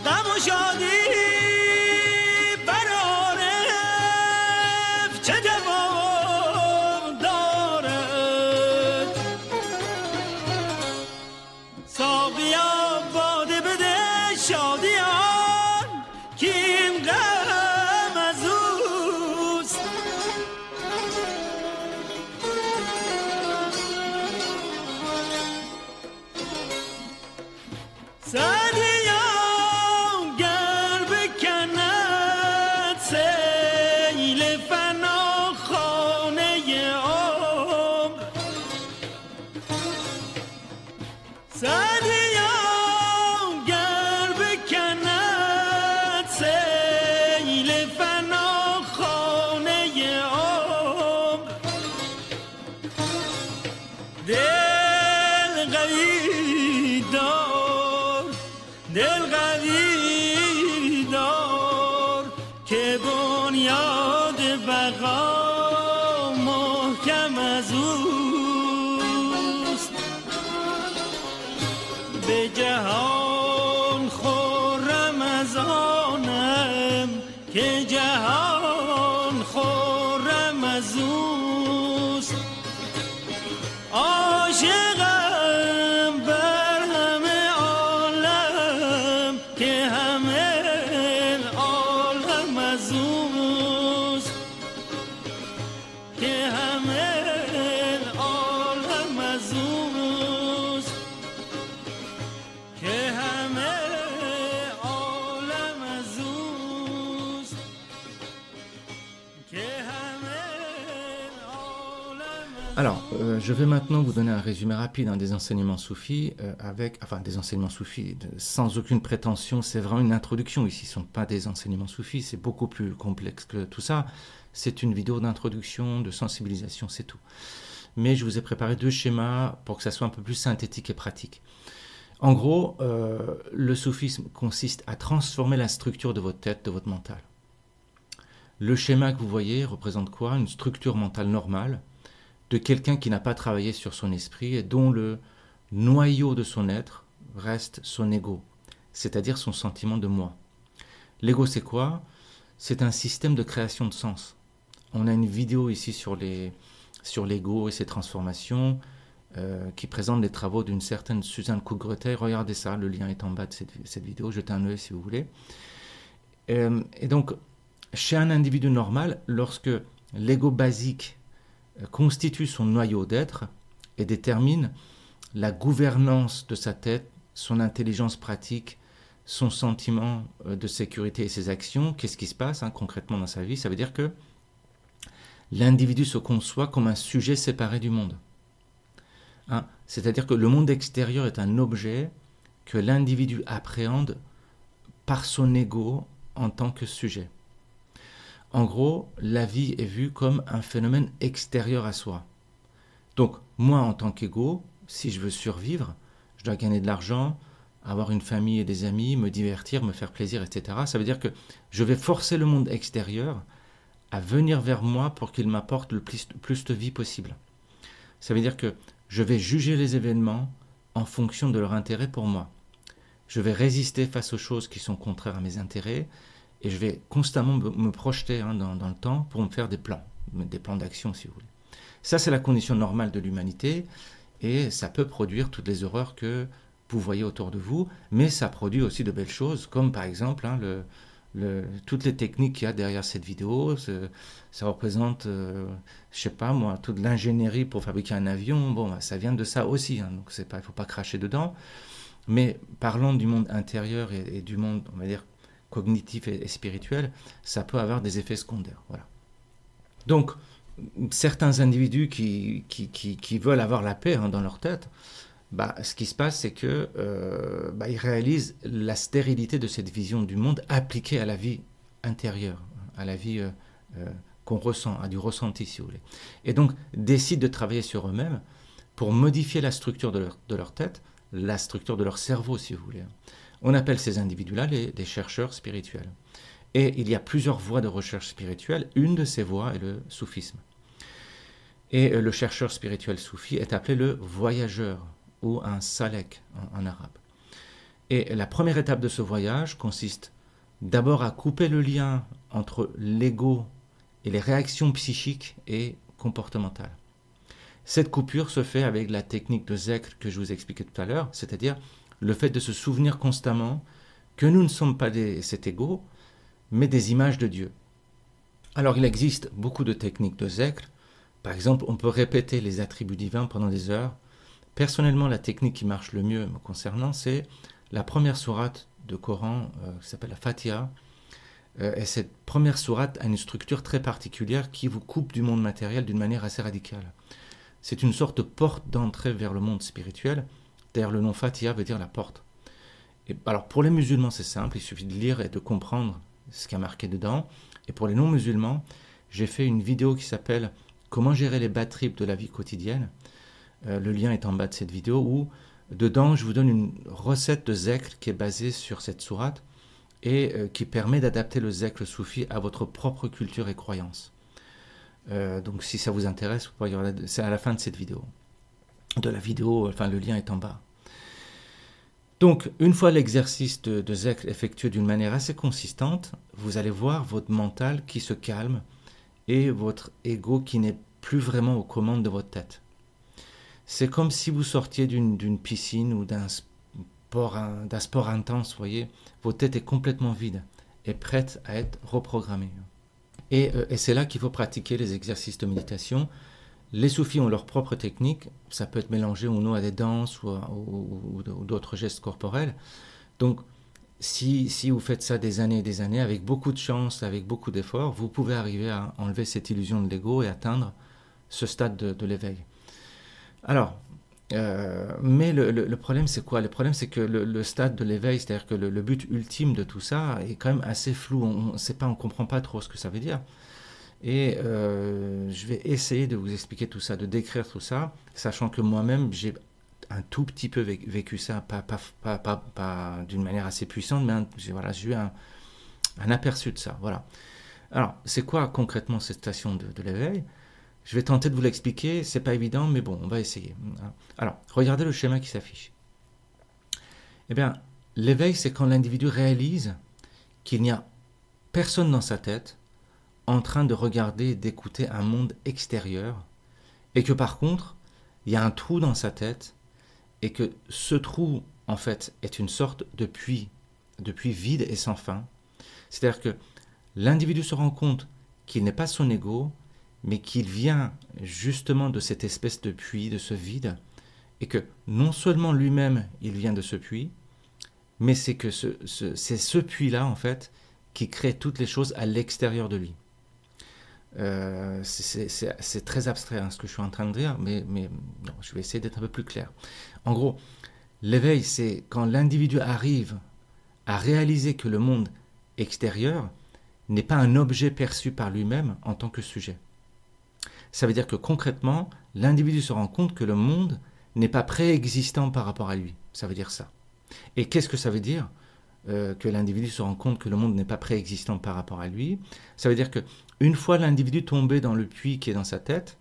غم و شادی برارف چه دوام دارد ساقیا باده بده شادیان که این غم از اوست سعدیا گر بکند سیل فنا خانه عمر سعدیا گر بکند سیل فنا خانه عمر دل قوی دار دل قوی دار که بنیاد بقا محکم از اوست به جهان خرم از آنم که جهان خرم از اوست عاشقم بر همه عالم که همه عالم از اوست که همه عالم از اوست که همه عالم از اوست که همه عالم از Alors, je vais maintenant vous donner un résumé rapide, hein, des enseignements soufis, des enseignements soufis sans aucune prétention. C'est vraiment une introduction ici, ce ne sont pas des enseignements soufis, c'est beaucoup plus complexe que tout ça. C'est une vidéo d'introduction, de sensibilisation, c'est tout. Mais je vous ai préparé deux schémas pour que ça soit un peu plus synthétique et pratique. En gros, le soufisme consiste à transformer la structure de votre tête, de votre mental. Le schéma que vous voyez représente quoi? Une structure mentale normale, de quelqu'un qui n'a pas travaillé sur son esprit et dont le noyau de son être reste son ego, c'est-à-dire son sentiment de moi. L'ego, c'est quoi? C'est un système de création de sens. On a une vidéo ici sur l'ego et ses transformations qui présente les travaux d'une certaine Suzanne Cook-Gretel. Regardez ça, le lien est en bas de cette vidéo, jetez un œil si vous voulez. Et donc, chez un individu normal, lorsque l'ego basique constitue son noyau d'être et détermine la gouvernance de sa tête, son intelligence pratique, son sentiment de sécurité et ses actions, qu'est-ce qui se passe concrètement dans sa vie? Ça veut dire que l'individu se conçoit comme un sujet séparé du monde. C'est-à-dire que le monde extérieur est un objet que l'individu appréhende par son ego en tant que sujet. En gros, la vie est vue comme un phénomène extérieur à soi. Donc, moi, en tant qu'ego, si je veux survivre, je dois gagner de l'argent, avoir une famille et des amis, me divertir, me faire plaisir, etc. Ça veut dire que je vais forcer le monde extérieur à venir vers moi pour qu'il m'apporte le plus de vie possible. Ça veut dire que je vais juger les événements en fonction de leur intérêt pour moi. Je vais résister face aux choses qui sont contraires à mes intérêts et je vais constamment me projeter dans le temps pour me faire des plans d'action si vous voulez. Ça, c'est la condition normale de l'humanité et ça peut produire toutes les horreurs que vous voyez autour de vous, mais ça produit aussi de belles choses, comme par exemple toutes les techniques qu'il y a derrière cette vidéo. Ça représente, je sais pas moi, toute l'ingénierie pour fabriquer un avion. Bon, ça vient de ça aussi, donc il ne faut pas cracher dedans. Mais parlant du monde intérieur et du monde, on va dire, cognitif et spirituel, ça peut avoir des effets secondaires. Voilà. Donc, certains individus qui veulent avoir la paix dans leur tête, ce qui se passe, c'est que ils réalisent la stérilité de cette vision du monde appliquée à la vie intérieure, à la vie qu'on ressent, à du ressenti, si vous voulez. Et donc, décident de travailler sur eux-mêmes pour modifier la structure de leur tête, la structure de leur cerveau, si vous voulez. On appelle ces individus-là des chercheurs spirituels. Et il y a plusieurs voies de recherche spirituelle. Une de ces voies est le soufisme. Et le chercheur spirituel soufi est appelé le voyageur, ou un salek en arabe. Et la première étape de ce voyage consiste d'abord à couper le lien entre l'ego et les réactions psychiques et comportementales. Cette coupure se fait avec la technique de Zekr que je vous expliquais tout à l'heure, c'est-à-dire le fait de se souvenir constamment que nous ne sommes pas cet ego, mais des images de Dieu. Alors il existe beaucoup de techniques de Zekr. Par exemple, on peut répéter les attributs divins pendant des heures. Personnellement, la technique qui marche le mieux me concernant, c'est la première sourate de Coran qui s'appelle la Fatiha. Et cette première sourate a une structure très particulière qui vous coupe du monde matériel d'une manière assez radicale. C'est une sorte de porte d'entrée vers le monde spirituel. D'ailleurs, le nom Fatiha veut dire la porte. Et alors, pour les musulmans, c'est simple, il suffit de lire et de comprendre ce qui est marqué dedans. Et pour les non-musulmans, j'ai fait une vidéo qui s'appelle « Comment gérer les bad trips de la vie quotidienne ». Le lien est en bas de cette vidéo où, dedans, je vous donne une recette de Zekr qui est basée sur cette sourate et qui permet d'adapter le Zekr soufi à votre propre culture et croyance. Donc, si ça vous intéresse, vous pouvez regarder, c'est à la fin de cette vidéo. Le lien est en bas. Donc, une fois l'exercice de Zekr effectué d'une manière assez consistante, vous allez voir votre mental qui se calme et votre ego qui n'est plus vraiment aux commandes de votre tête. C'est comme si vous sortiez d'une piscine ou d'un sport intense, vous voyez. Votre tête est complètement vide et prête à être reprogrammée. Et c'est là qu'il faut pratiquer les exercices de méditation. Les soufis ont leur propre technique. Ça peut être mélangé ou non à des danses ou d'autres gestes corporels. Donc, si vous faites ça des années et des années, avec beaucoup de chance, avec beaucoup d'efforts, vous pouvez arriver à enlever cette illusion de l'ego et atteindre ce stade de l'éveil. Alors, mais le problème, c'est quoi? Le problème, c'est que le stade de l'éveil, c'est-à-dire que le but ultime de tout ça est quand même assez flou. On ne comprend pas trop ce que ça veut dire. Et je vais essayer de vous expliquer tout ça, de décrire tout ça, sachant que moi-même, j'ai un tout petit peu vécu ça, pas d'une manière assez puissante, mais j'ai eu un aperçu de ça. Voilà. Alors, c'est quoi concrètement cette station de l'éveil? Je vais tenter de vous l'expliquer, c'est pas évident, mais bon, on va essayer. Alors, regardez le schéma qui s'affiche. Eh bien, l'éveil, c'est quand l'individu réalise qu'il n'y a personne dans sa tête en train de regarder et d'écouter un monde extérieur, et que par contre, il y a un trou dans sa tête, et que ce trou, en fait, est une sorte de puits vide et sans fin. C'est-à-dire que l'individu se rend compte qu'il n'est pas son ego, mais qu'il vient justement de cette espèce de puits, de ce vide, et que non seulement lui-même, il vient de ce puits, mais c'est que c'est ce puits-là, en fait, qui crée toutes les choses à l'extérieur de lui. C'est très abstrait hein, ce que je suis en train de dire, mais non, je vais essayer d'être un peu plus clair. En gros, l'éveil, c'est quand l'individu arrive à réaliser que le monde extérieur n'est pas un objet perçu par lui-même en tant que sujet. Ça veut dire que concrètement, l'individu se rend compte que le monde n'est pas préexistant par rapport à lui. Ça veut dire ça. Et qu'est-ce que ça veut dire que l'individu se rend compte que le monde n'est pas préexistant par rapport à lui? Ça veut dire que une fois l'individu tombé dans le puits qui est dans sa tête,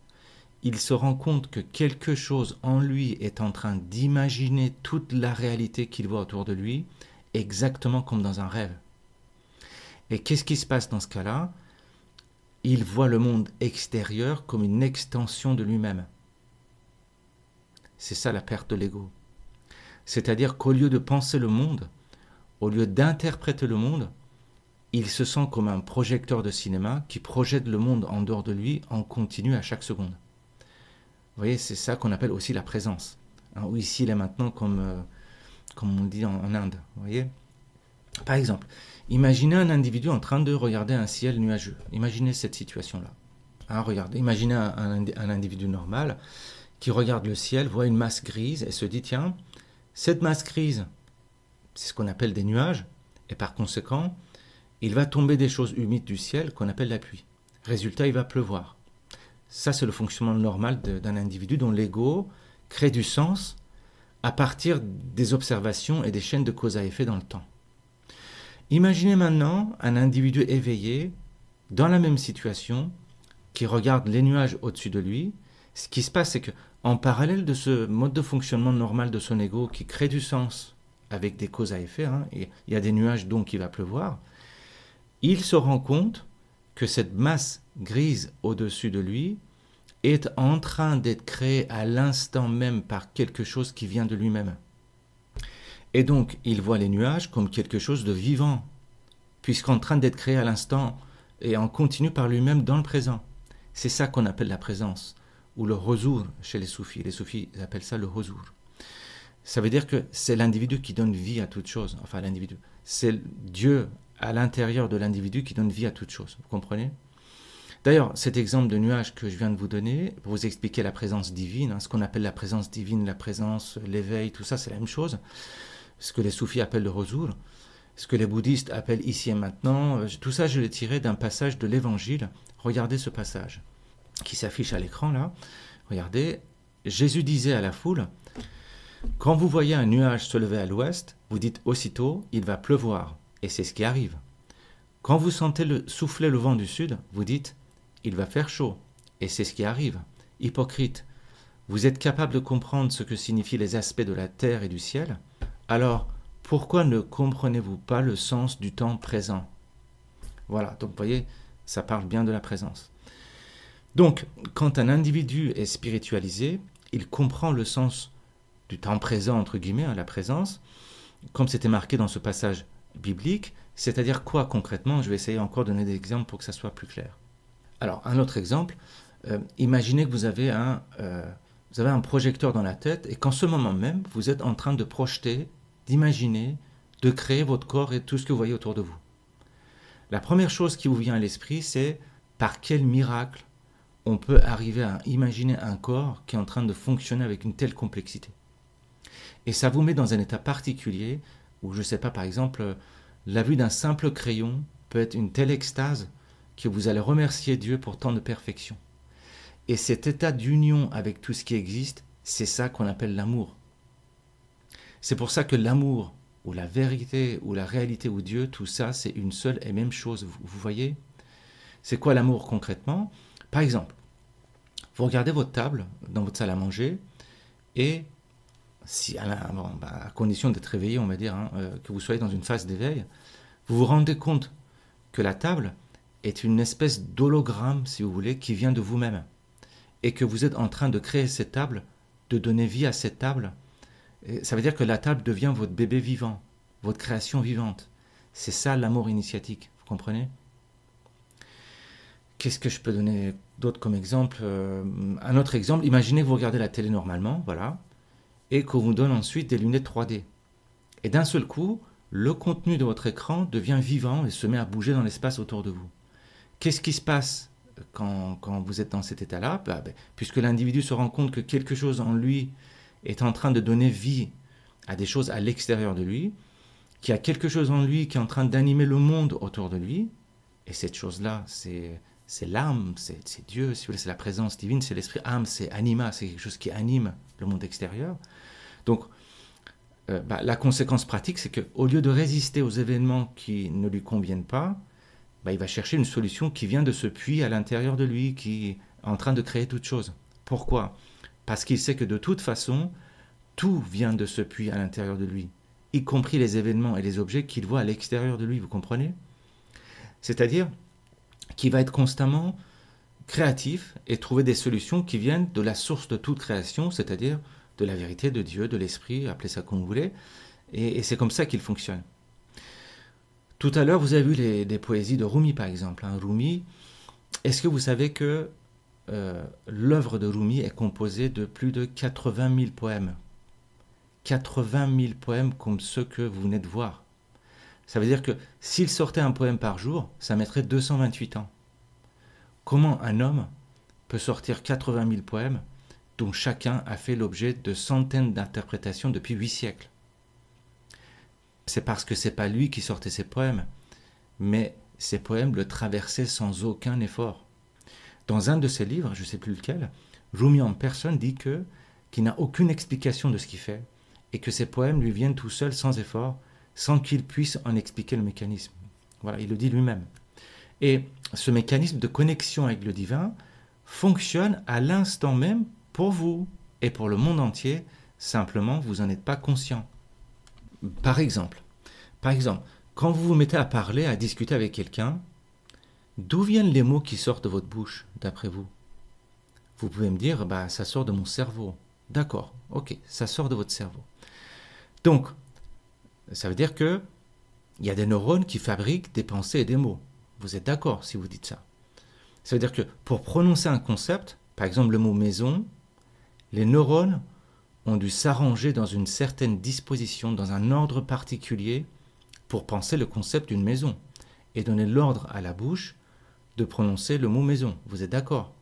il se rend compte que quelque chose en lui est en train d'imaginer toute la réalité qu'il voit autour de lui, exactement comme dans un rêve. Et qu'est-ce qui se passe dans ce cas-là? Il voit le monde extérieur comme une extension de lui-même. C'est ça la perte de l'ego. C'est-à-dire qu'au lieu de penser le monde, au lieu d'interpréter le monde, il se sent comme un projecteur de cinéma qui projette le monde en dehors de lui en continu à chaque seconde. Vous voyez, c'est ça qu'on appelle aussi la présence. Hein, ou ici, là, maintenant, comme on dit en Inde. Vous voyez? Par exemple, imaginez un individu en train de regarder un ciel nuageux. Imaginez cette situation-là. Hein, regardez, imaginez un individu normal qui regarde le ciel, voit une masse grise et se dit, tiens, cette masse grise, c'est ce qu'on appelle des nuages, et par conséquent, il va tomber des choses humides du ciel qu'on appelle la pluie. Résultat, il va pleuvoir. Ça, c'est le fonctionnement normal d'un individu dont l'ego crée du sens à partir des observations et des chaînes de cause à effet dans le temps. Imaginez maintenant un individu éveillé dans la même situation qui regarde les nuages au-dessus de lui. Ce qui se passe, c'est qu'en parallèle de ce mode de fonctionnement normal de son ego qui crée du sens avec des causes à effet, hein, et il y a des nuages donc il va pleuvoir, il se rend compte que cette masse grise au-dessus de lui est en train d'être créée à l'instant même par quelque chose qui vient de lui-même. Et donc, il voit les nuages comme quelque chose de vivant, puisqu'en train d'être créé à l'instant et en continu par lui-même dans le présent. C'est ça qu'on appelle la présence, ou le huzur chez les soufis. Les soufis appellent ça le huzur. Ça veut dire que c'est l'individu qui donne vie à toute chose. Enfin, l'individu. C'est Dieu à l'intérieur de l'individu qui donne vie à toute chose. Vous comprenez? D'ailleurs, cet exemple de nuage que je viens de vous donner, pour vous expliquer la présence divine, hein, ce qu'on appelle la présence divine, la présence, l'éveil, tout ça, c'est la même chose. Ce que les soufis appellent le huzur, ce que les bouddhistes appellent ici et maintenant, tout ça, je l'ai tiré d'un passage de l'Évangile. Regardez ce passage qui s'affiche à l'écran là. Regardez, Jésus disait à la foule, « Quand vous voyez un nuage se lever à l'ouest, vous dites aussitôt, il va pleuvoir. » Et c'est ce qui arrive. Quand vous sentez souffler le vent du sud, vous dites, il va faire chaud. Et c'est ce qui arrive. Hypocrite, vous êtes capable de comprendre ce que signifient les aspects de la terre et du ciel? Alors, pourquoi ne comprenez-vous pas le sens du temps présent? Voilà, donc vous voyez, ça parle bien de la présence. Donc, quand un individu est spiritualisé, il comprend le sens du temps présent, entre guillemets, hein, la présence, comme c'était marqué dans ce passage biblique, c'est-à-dire quoi concrètement? Je vais essayer encore de donner des exemples pour que ça soit plus clair. Alors, un autre exemple, imaginez que vous avez un projecteur dans la tête et qu'en ce moment même, vous êtes en train de projeter, d'imaginer, de créer votre corps et tout ce que vous voyez autour de vous. La première chose qui vous vient à l'esprit, c'est par quel miracle on peut arriver à imaginer un corps qui est en train de fonctionner avec une telle complexité. Et ça vous met dans un état particulier où, je ne sais pas, par exemple, la vue d'un simple crayon peut être une telle extase que vous allez remercier Dieu pour tant de perfection. Et cet état d'union avec tout ce qui existe, c'est ça qu'on appelle l'amour. C'est pour ça que l'amour, ou la vérité, ou la réalité, ou Dieu, tout ça, c'est une seule et même chose. Vous voyez? C'est quoi l'amour concrètement? Par exemple, Vous regardez votre table dans votre salle à manger et, si, à condition d'être réveillé, on va dire, hein, que vous soyez dans une phase d'éveil, vous vous rendez compte que la table est une espèce d'hologramme, si vous voulez, qui vient de vous-même. Et que vous êtes en train de créer cette table, de donner vie à cette table. Et ça veut dire que la table devient votre bébé vivant, votre création vivante. C'est ça l'amour initiatique, vous comprenez? Qu'est-ce que je peux donner d'autre comme exemple? Un autre exemple, imaginez que vous regardez la télé normalement, voilà, et qu'on vous donne ensuite des lunettes 3D. Et d'un seul coup, le contenu de votre écran devient vivant et se met à bouger dans l'espace autour de vous. Qu'est-ce qui se passe quand vous êtes dans cet état-là? Puisque l'individu se rend compte que quelque chose en lui est en train de donner vie à des choses à l'extérieur de lui, qu'il y a quelque chose en lui qui est en train d'animer le monde autour de lui, et cette chose-là, c'est l'âme, c'est Dieu, si vous voulez, c'est la présence divine, c'est l'esprit. Âme, c'est anima, c'est quelque chose qui anime le monde extérieur. Donc, la conséquence pratique, c'est qu'au lieu de résister aux événements qui ne lui conviennent pas, il va chercher une solution qui vient de ce puits à l'intérieur de lui, qui est en train de créer toute chose. Pourquoi? Parce qu'il sait que de toute façon, tout vient de ce puits à l'intérieur de lui, y compris les événements et les objets qu'il voit à l'extérieur de lui, vous comprenez? C'est-à-dire qu'il va être constamment créatif et trouver des solutions qui viennent de la source de toute création, c'est-à-dire de la vérité, de Dieu, de l'esprit, appelez ça comme vous voulez, et c'est comme ça qu'il fonctionne. Tout à l'heure, vous avez vu des poésies de Rumi, par exemple. Hein. Rumi, est-ce que vous savez que l'œuvre de Rumi est composée de plus de 80 000 poèmes? 80 000 poèmes comme ceux que vous venez de voir. Ça veut dire que s'il sortait un poème par jour, ça mettrait 228 ans. Comment un homme peut sortir 80 000 poèmes dont chacun a fait l'objet de centaines d'interprétations depuis 8 siècles? C'est parce que c'est pas lui qui sortait ses poèmes, mais ces poèmes le traversaient sans aucun effort. Dans un de ses livres, je ne sais plus lequel, Rumi en personne dit qu'il n'a aucune explication de ce qu'il fait et que ses poèmes lui viennent tout seuls sans effort, sans qu'il puisse en expliquer le mécanisme. Voilà, il le dit lui-même. Et ce mécanisme de connexion avec le divin fonctionne à l'instant même pour vous et pour le monde entier, simplement vous n'en êtes pas conscient. Par exemple, quand vous vous mettez à parler, à discuter avec quelqu'un, d'où viennent les mots qui sortent de votre bouche, d'après vous? Vous pouvez me dire, ça sort de mon cerveau. D'accord, ok, ça sort de votre cerveau. Donc, ça veut dire qu'il y a des neurones qui fabriquent des pensées et des mots. Vous êtes d'accord si vous dites ça? Ça veut dire que pour prononcer un concept, par exemple le mot maison, les neurones ont dû s'arranger dans une certaine disposition, dans un ordre particulier, pour penser le concept d'une maison, et donner l'ordre à la bouche de prononcer le mot maison. Vous êtes d'accord?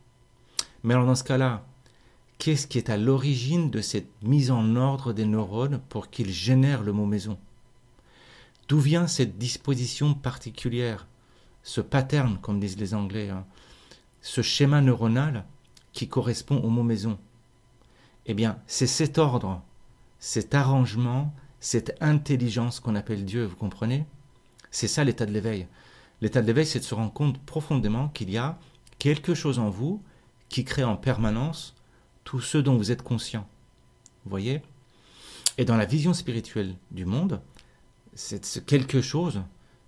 Mais alors dans ce cas-là, qu'est-ce qui est à l'origine de cette mise en ordre des neurones pour qu'ils génèrent le mot maison? D'où vient cette disposition particulière, ce pattern, comme disent les Anglais, hein, ce schéma neuronal qui correspond au mot maison? Eh bien, c'est cet ordre, cet arrangement, cette intelligence qu'on appelle Dieu, vous comprenez? C'est ça l'état de l'éveil. L'état de l'éveil, c'est de se rendre compte profondément qu'il y a quelque chose en vous qui crée en permanence tout ce dont vous êtes conscient. Vous voyez? Et dans la vision spirituelle du monde, ce quelque chose,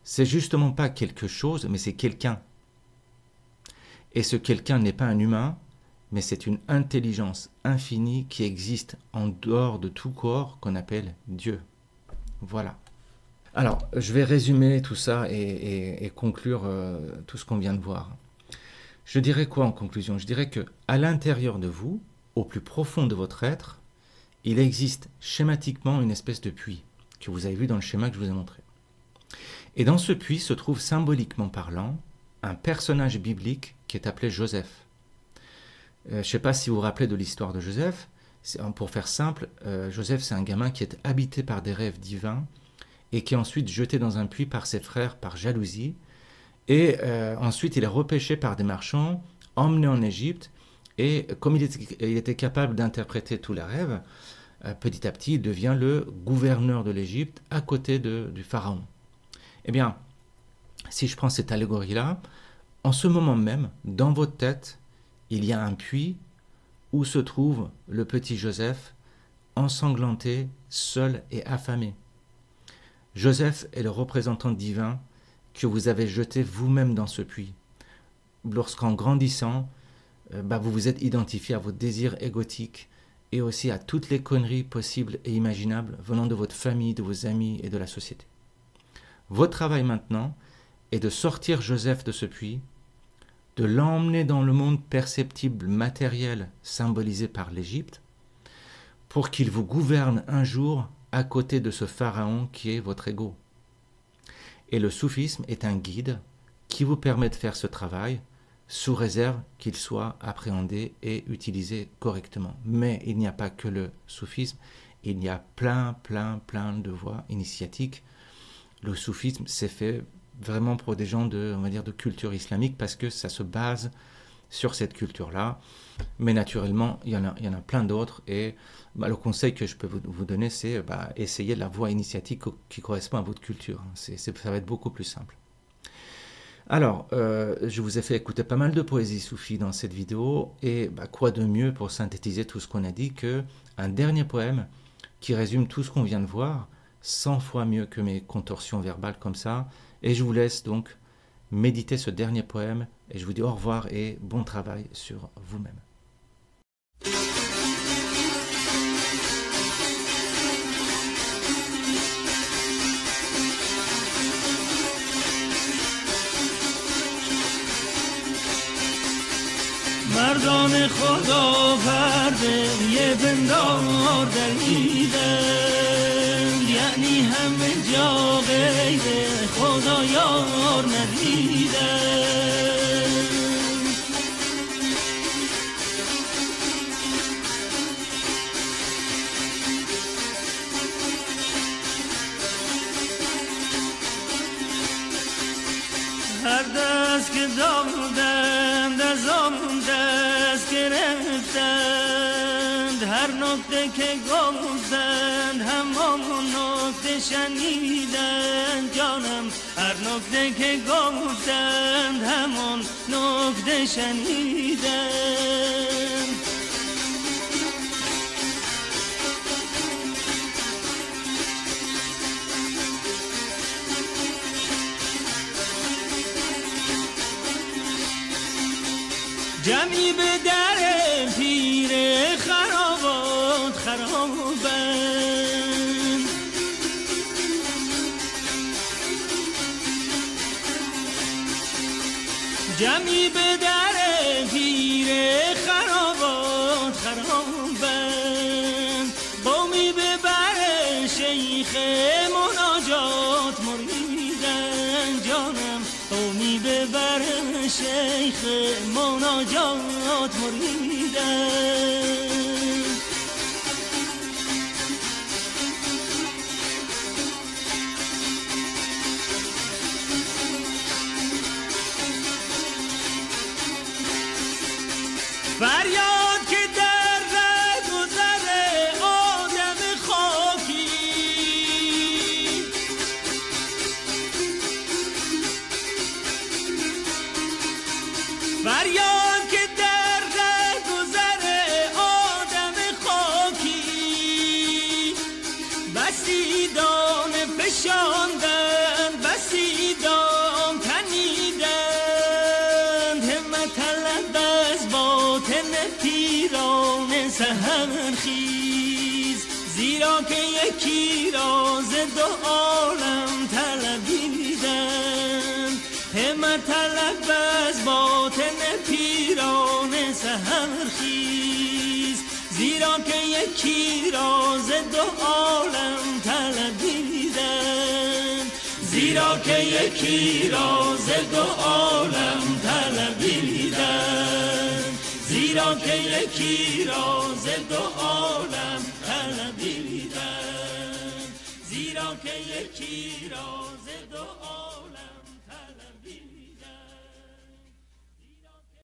c'est justement pas quelque chose, mais c'est quelqu'un. Et ce quelqu'un n'est pas un humain, mais c'est une intelligence infinie qui existe en dehors de tout corps qu'on appelle Dieu. Voilà. Alors, je vais résumer tout ça et conclure tout ce qu'on vient de voir. Je dirais quoi en conclusion? Je dirais que à l'intérieur de vous, au plus profond de votre être, il existe schématiquement une espèce de puits que vous avez vu dans le schéma que je vous ai montré. Et dans ce puits se trouve symboliquement parlant un personnage biblique qui est appelé Joseph. Je ne sais pas si vous vous rappelez de l'histoire de Joseph. Pour faire simple, Joseph, c'est un gamin qui est habité par des rêves divins et qui est ensuite jeté dans un puits par ses frères par jalousie. Et ensuite, il est repêché par des marchands, emmené en Égypte. Et comme il était capable d'interpréter tous les rêves, petit à petit, il devient le gouverneur de l'Égypte à côté du pharaon. Eh bien, si je prends cette allégorie-là, en ce moment même, dans votre tête, il y a un puits où se trouve le petit Joseph, ensanglanté, seul et affamé. Joseph est le représentant divin que vous avez jeté vous-même dans ce puits. Lorsqu'en grandissant, vous vous êtes identifié à vos désirs égotiques et aussi à toutes les conneries possibles et imaginables venant de votre famille, de vos amis et de la société. Votre travail maintenant est de sortir Joseph de ce puits, de l'emmener dans le monde perceptible matériel symbolisé par l'Égypte, pour qu'il vous gouverne un jour à côté de ce pharaon qui est votre ego. Et le soufisme est un guide qui vous permet de faire ce travail sous réserve qu'il soit appréhendé et utilisé correctement. Mais il n'y a pas que le soufisme, il y a plein de voies initiatiques. Le soufisme s'est fait vraiment pour des gens de, on va dire, de culture islamique parce que ça se base sur cette culture-là. Mais naturellement, il y en a plein d'autres et le conseil que je peux vous donner, c'est essayer la voie initiatique qui correspond à votre culture. Ça va être beaucoup plus simple. Alors, je vous ai fait écouter pas mal de poésie soufie dans cette vidéo et quoi de mieux pour synthétiser tout ce qu'on a dit qu'un dernier poème qui résume tout ce qu'on vient de voir 100 fois mieux que mes contorsions verbales comme ça. Et je vous laisse donc méditer ce dernier poème et je vous dis au revoir et bon travail sur vous-même. مردان خدا پرده یه بندار دریدن یعنی همه جا غیر خدا یار ندیدن هر دست که دادند از آن دست گرفتند هر نکته که گفتند همان نکته شنیدند جانم هر نکته که گفتند همان نکته شنیدند جمعی به در پیر خرابات خرابند جمعی به در پیر خرابات خرابند قومی به بر شیخ مناجات مریدن جانم قومی به بر شیخ مناجات مریدن فریاد که در رهگذر آدم خاکی فریاد که در رهگذر آدم خاکی بسی دانه فشاندند بسی دام تنیدند همت طلب از باطن پیران سحرخیز زیرا که یکی راز دو عالم طلبیدند همت طلب از باطن پیران سحرخیز زیرا که یکی راز دو عالم طلبیدند زیرا که یکی راز دو عالم طلبیدند زیرا که یکی راز دو عالم طلبیدند زیرا که یکی راز دو عالم